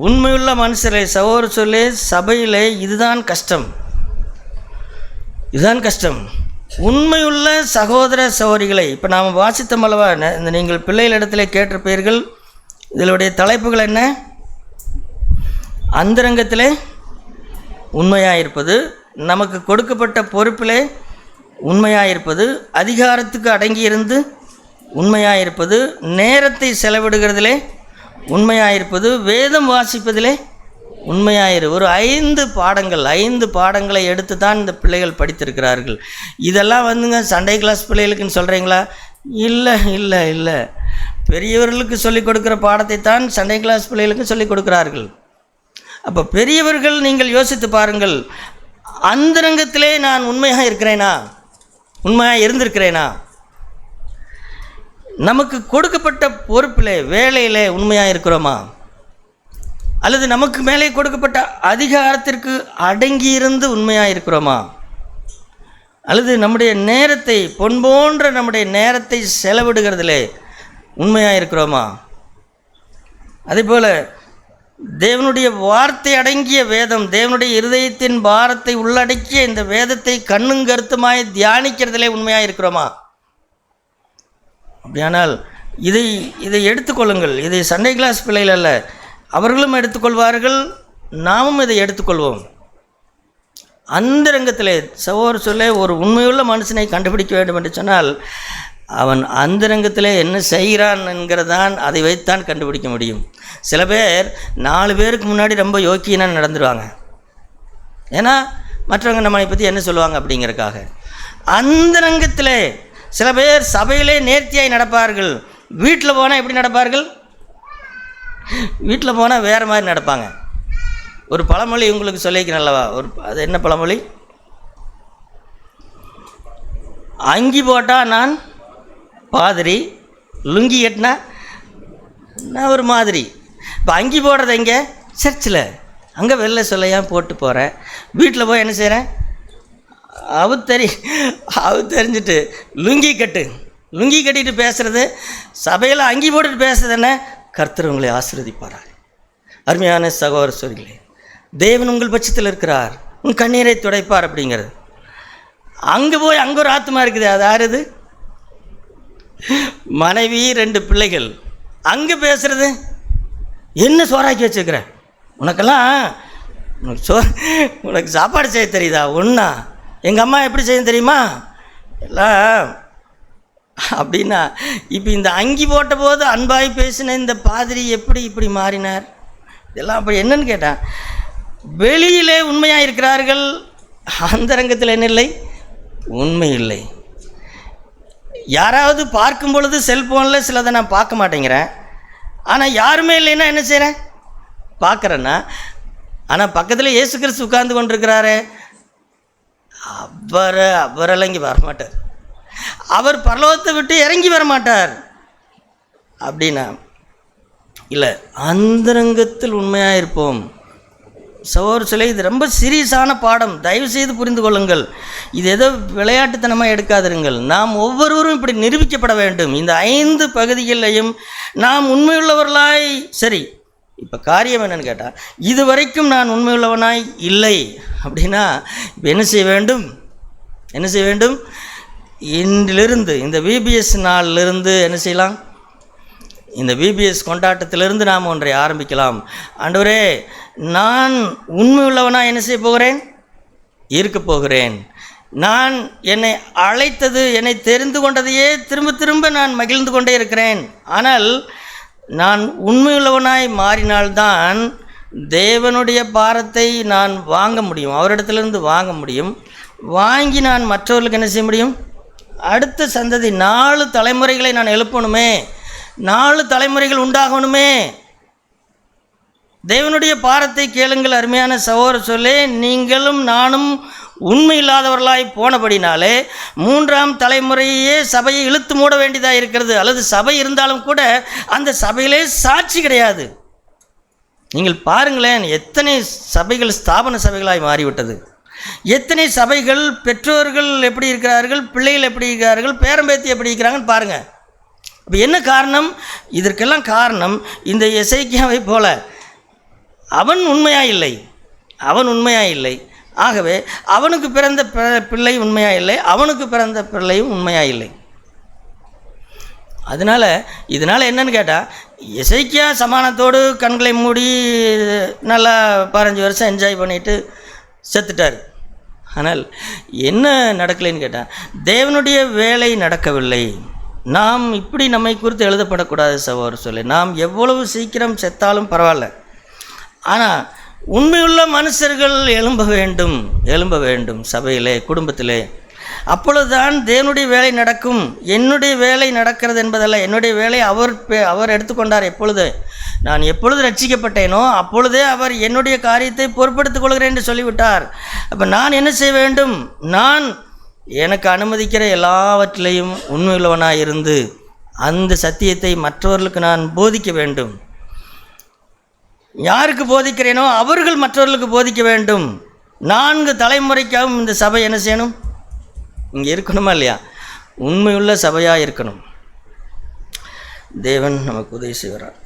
உண்மையுள்ள மனுஷரை சகோதர சொல்லே சபையிலே இதுதான் கஷ்டம். உண்மையுள்ள சகோதர சகோதரிகளை இப்போ நாம் வாசித்தோம் அல்லவா, இந்த நீங்கள் பிள்ளைகளிடத்தில் கேட்டிருப்பீர்கள். இதனுடைய தலைப்புகள் என்ன? அந்தரங்கத்திலே உண்மையாயிருப்பது, நமக்கு கொடுக்கப்பட்ட பொறுப்பிலே உண்மையாயிருப்பது, அதிகாரத்துக்கு அடங்கியிருந்து உண்மையாயிருப்பது, நேரத்தை செலவிடுகிறதிலே உண்மையாயிருப்பது, வேதம் வாசிப்பதிலே ஒரு 5 பாடங்களை எடுத்து தான் இந்த பிள்ளைகள் படித்திருக்கிறார்கள். இதெல்லாம் வந்துங்க சண்டே கிளாஸ் பிள்ளைகளுக்குன்னு சொல்கிறீங்களா? இல்லை, பெரியவர்களுக்கு சொல்லிக் கொடுக்குற பாடத்தை தான் சண்டே கிளாஸ் பிள்ளைகளுக்கு சொல்லிக் கொடுக்கிறார்கள். அப்போ பெரியவர்கள் நீங்கள் யோசித்து பாருங்கள், அந்தரங்கத்திலே நான் உண்மையாக இருந்திருக்கிறேனா? நமக்கு கொடுக்கப்பட்ட பொறுப்பிலே, வேலையிலே உண்மையாக இருக்கிறோமா? அல்லது நமக்கு மேலே கொடுக்கப்பட்ட அதிகாரத்திற்கு அடங்கியிருந்து உண்மையாக இருக்கிறோமா? அல்லது நம்முடைய நேரத்தை, பொன் போன்ற நம்முடைய நேரத்தை செலவிடுகிறதிலே உண்மையாக இருக்கிறோமா? அதேபோல் தேவனுடைய வார்த்தை அடங்கிய வேதம், தேவனுடைய இருதயத்தின் பாரத்தை உள்ளடக்கிய இந்த வேதத்தை கண்ணும் கருத்துமாய் தியானிக்கிறதிலே உண்மையாக இருக்கிறோமா? அப்படியானால் இதை எடுத்துக்கொள்ளுங்கள். இதை சண்டே கிளாஸ் பிள்ளைகள் அல்ல, அவர்களும் எடுத்துக்கொள்வார்கள், நாமும் இதை எடுத்துக்கொள்வோம். அந்தரங்கத்திலே சகோதர சொல்ல ஒரு உண்மையுள்ள மனுஷனை கண்டுபிடிக்க வேண்டும் என்று சொன்னால் அவன் அந்தரங்கத்திலே என்ன செய்கிறான் என்கிறதான், அதை வைத்தான் கண்டுபிடிக்க முடியும். சில பேர் 4 பேருக்கு முன்னாடி ரொம்ப யோக்கியனாக நடந்துருவாங்க. ஏன்னா மற்றவங்க நம்மளை பற்றி என்ன சொல்லுவாங்க அப்படிங்கிறதுக்காக. அந்தரங்கத்திலே சில பேர் சபையிலே நேர்த்தியாய் நடப்பார்கள், வீட்டில் போனால் எப்படி நடப்பார்கள்? வீட்டில் போனால் வேறு மாதிரி நடப்பாங்க. ஒரு பழமொழி உங்களுக்கு சொல்லிக்கிறேன் அல்லவா, அது என்ன பழமொழி? அங்கி போட்டால் நான் பாதிரி, லுங்கி கட்டினா நான் ஒரு மாதிரி. இப்போ அங்கி போடுறது எங்கே? சர்ச்சில். அங்கே வெளில சொல்லையான் போட்டு போகிறேன். வீட்டில் போய் என்ன செய்கிறேன்? தெரிஞ்சுட்டு லுங்கி கட்டிட்டு பேசுகிறது. சபையில் அங்கி போட்டுட்டு பேசுறது என்ன? கர்த்தர் உங்களை ஆசீர்வதிப்பாரார். அருமையான சகோதர சகோதரிகளே, தேவன் உங்கள் பட்சத்தில் இருக்கிறார், உன் கண்ணீரை துடைப்பார் அப்படிங்கிறது. அங்கே போய் அங்கே ஒரு ஆத்மா இருக்குது. அது யாருது? மனைவி, 2 பிள்ளைகள். அங்கே பேசுறது என்ன? சோறாக்கி வச்சுருக்கிற உனக்கெல்லாம், உனக்கு சாப்பாடு செய்ய தெரியுதா? ஒன்றா எங்கள் அம்மா எப்படி செய்ய தெரியுமா எல்லாம் அப்படின்னா. இப்போ இந்த அங்கி போட்ட போது அன்பாய் பேசின இந்த பாதிரி எப்படி இப்படி மாறினார்? இதெல்லாம் அப்படி என்னன்னு கேட்டான். வெளியிலே உண்மையாக இருக்கிறார்கள், அந்தரங்கத்தில் என்ன இல்லை? உண்மை இல்லை. யாராவது பார்க்கும் பொழுது செல்ஃபோனில் சிலதை நான் பார்க்க மாட்டேங்கிறேன், ஆனால் யாருமே இல்லைன்னா என்ன செய்கிறேன்? பார்க்குறேன்னா. ஆனால் பக்கத்தில் இயேசு கிறிஸ்து உட்கார்ந்து கொண்டிருக்கிறாரு, அவரெல்லாம் இங்கே வரமாட்டார், அவர் பரலோகத்தை விட்டு இறங்கி வரமாட்டார் அப்படின்னா இல்லை. அந்தரங்கத்தில் உண்மையாக இருப்போம். சகோதர சொல்ல இது ரொம்ப சீரியஸான பாடம், தயவு செய்து புரிந்து கொள்ளுங்கள். இது ஏதோ விளையாட்டுத்தனமாக எடுக்காதிருங்கள். நாம் ஒவ்வொருவரும் இப்படி நிரூபிக்கப்பட வேண்டும். இந்த 5 பகுதிகளிலையும் நாம் உண்மையுள்ளவர்களாய். சரி, இப்போ காரியம் என்னன்னு கேட்டால், இதுவரைக்கும் நான் உண்மையுள்ளவனாய் இல்லை அப்படின்னா இப்போ என்ன செய்ய வேண்டும்? இன்றிலிருந்து, இந்த விபிஎஸ் நாளிலிருந்து என்ன செய்யலாம்? இந்த விபிஎஸ் கொண்டாட்டத்திலிருந்து நாம் ஒன்றை ஆரம்பிக்கலாம். ஆண்டவரே, நான் உண்மையுள்ளவனாக என்ன செய்ய போகிறேன்? இருக்க போகிறேன். நான் என்னை அழைத்தது, என்னை தெரிந்து கொண்டதையே திரும்ப நான் மகிழ்ந்து கொண்டே இருக்கிறேன். ஆனால் நான் உண்மையுள்ளவனாய் மாறினால்தான் தேவனுடைய பாரத்தை நான் வாங்க முடியும், அவரிடத்திலிருந்து வாங்க முடியும். வாங்கி நான் மற்றவர்களுக்கு என்ன செய்ய முடியும்? அடுத்த சந்ததி 4 தலைமுறைகளை நான் எழுப்பணுமே, 4 தலைமுறைகள் உண்டாகணுமே. தேவனுடைய பாரத்தை கேளுங்கள். அருமையான சகோதர சொல்லே, நீங்களும் நானும் உண்மை இல்லாதவர்களாய் போனபடினாலே 3ஆம் தலைமுறையே சபையை இழுத்து மூட வேண்டியதாக இருக்கிறது. அல்லது சபை இருந்தாலும் கூட அந்த சபையிலே சாட்சி கிடையாது. நீங்கள் பாருங்களேன், எத்தனை சபைகள் ஸ்தாபன சபைகளாய் மாறிவிட்டது. எத்தனை சபைகள் பெற்றோர்கள் எப்படி இருக்கிறார்கள், பிள்ளைகள் எப்படி இருக்கிறார்கள், பேரம்பேத்தி எப்படி இருக்கிறாங்கன்னு பாருங்கள். இப்போ என்ன காரணம்? இதற்கெல்லாம் காரணம் இந்த எசேக்கியாவை போல அவன் உண்மையாக இல்லை. ஆகவே அவனுக்கு பிறந்த பிள்ளை உண்மையாக இல்லை, அவனுக்கு பிறந்த பிள்ளையும் உண்மையாக இல்லை. இதனால் என்னன்னு கேட்டால், எசேக்கியா சமானத்தோடு கண்களை மூடி நல்லா 15 வருஷம் என்ஜாய் பண்ணிவிட்டு செத்துட்டார். ஆனால் என்ன நடக்கலைன்னு கேட்டால், தேவனுடைய வேலை நடக்கவில்லை. நாம் இப்படி நம்மை குறித்து எழுதப்படக்கூடாது சகோதரர் சொல்லி. நாம் எவ்வளவு சீக்கிரம் செத்தாலும் பரவாயில்ல, ஆனால் உண்மையுள்ள மனுஷர்கள் எழும்ப வேண்டும் சபையிலே, குடும்பத்திலே. அப்பொழுதுதான் தேவனுடைய வேலை நடக்கும். என்னுடைய வேலை நடக்கிறது என்பதல்ல, என்னுடைய வேலை அவர் எடுத்துக்கொண்டார். நான் எப்பொழுது ரட்சிக்கப்பட்டேனோ அப்பொழுதே அவர் என்னுடைய காரியத்தை பொறுப்பெடுத்துக் கொள்கிறேன் என்று சொல்லிவிட்டார். அப்போ நான் என்ன செய்ய வேண்டும்? நான் எனக்கு அனுமதிக்கிற எல்லாவற்றிலையும் உண்மையுள்ளவனாக இருந்து அந்த சத்தியத்தை மற்றவர்களுக்கு நான் போதிக்க வேண்டும். யாருக்கு போதிக்கிறேனோ அவர்கள் மற்றவர்களுக்கு போதிக்க வேண்டும். 4 தலைமுறைக்காகவும் இந்த சபை என்ன செய்யணும்? இங்கே இருக்கணுமா இல்லையா? உண்மையுள்ள சபையாக இருக்கணும். தேவன் நமக்கு உதவி செய்கிறார்.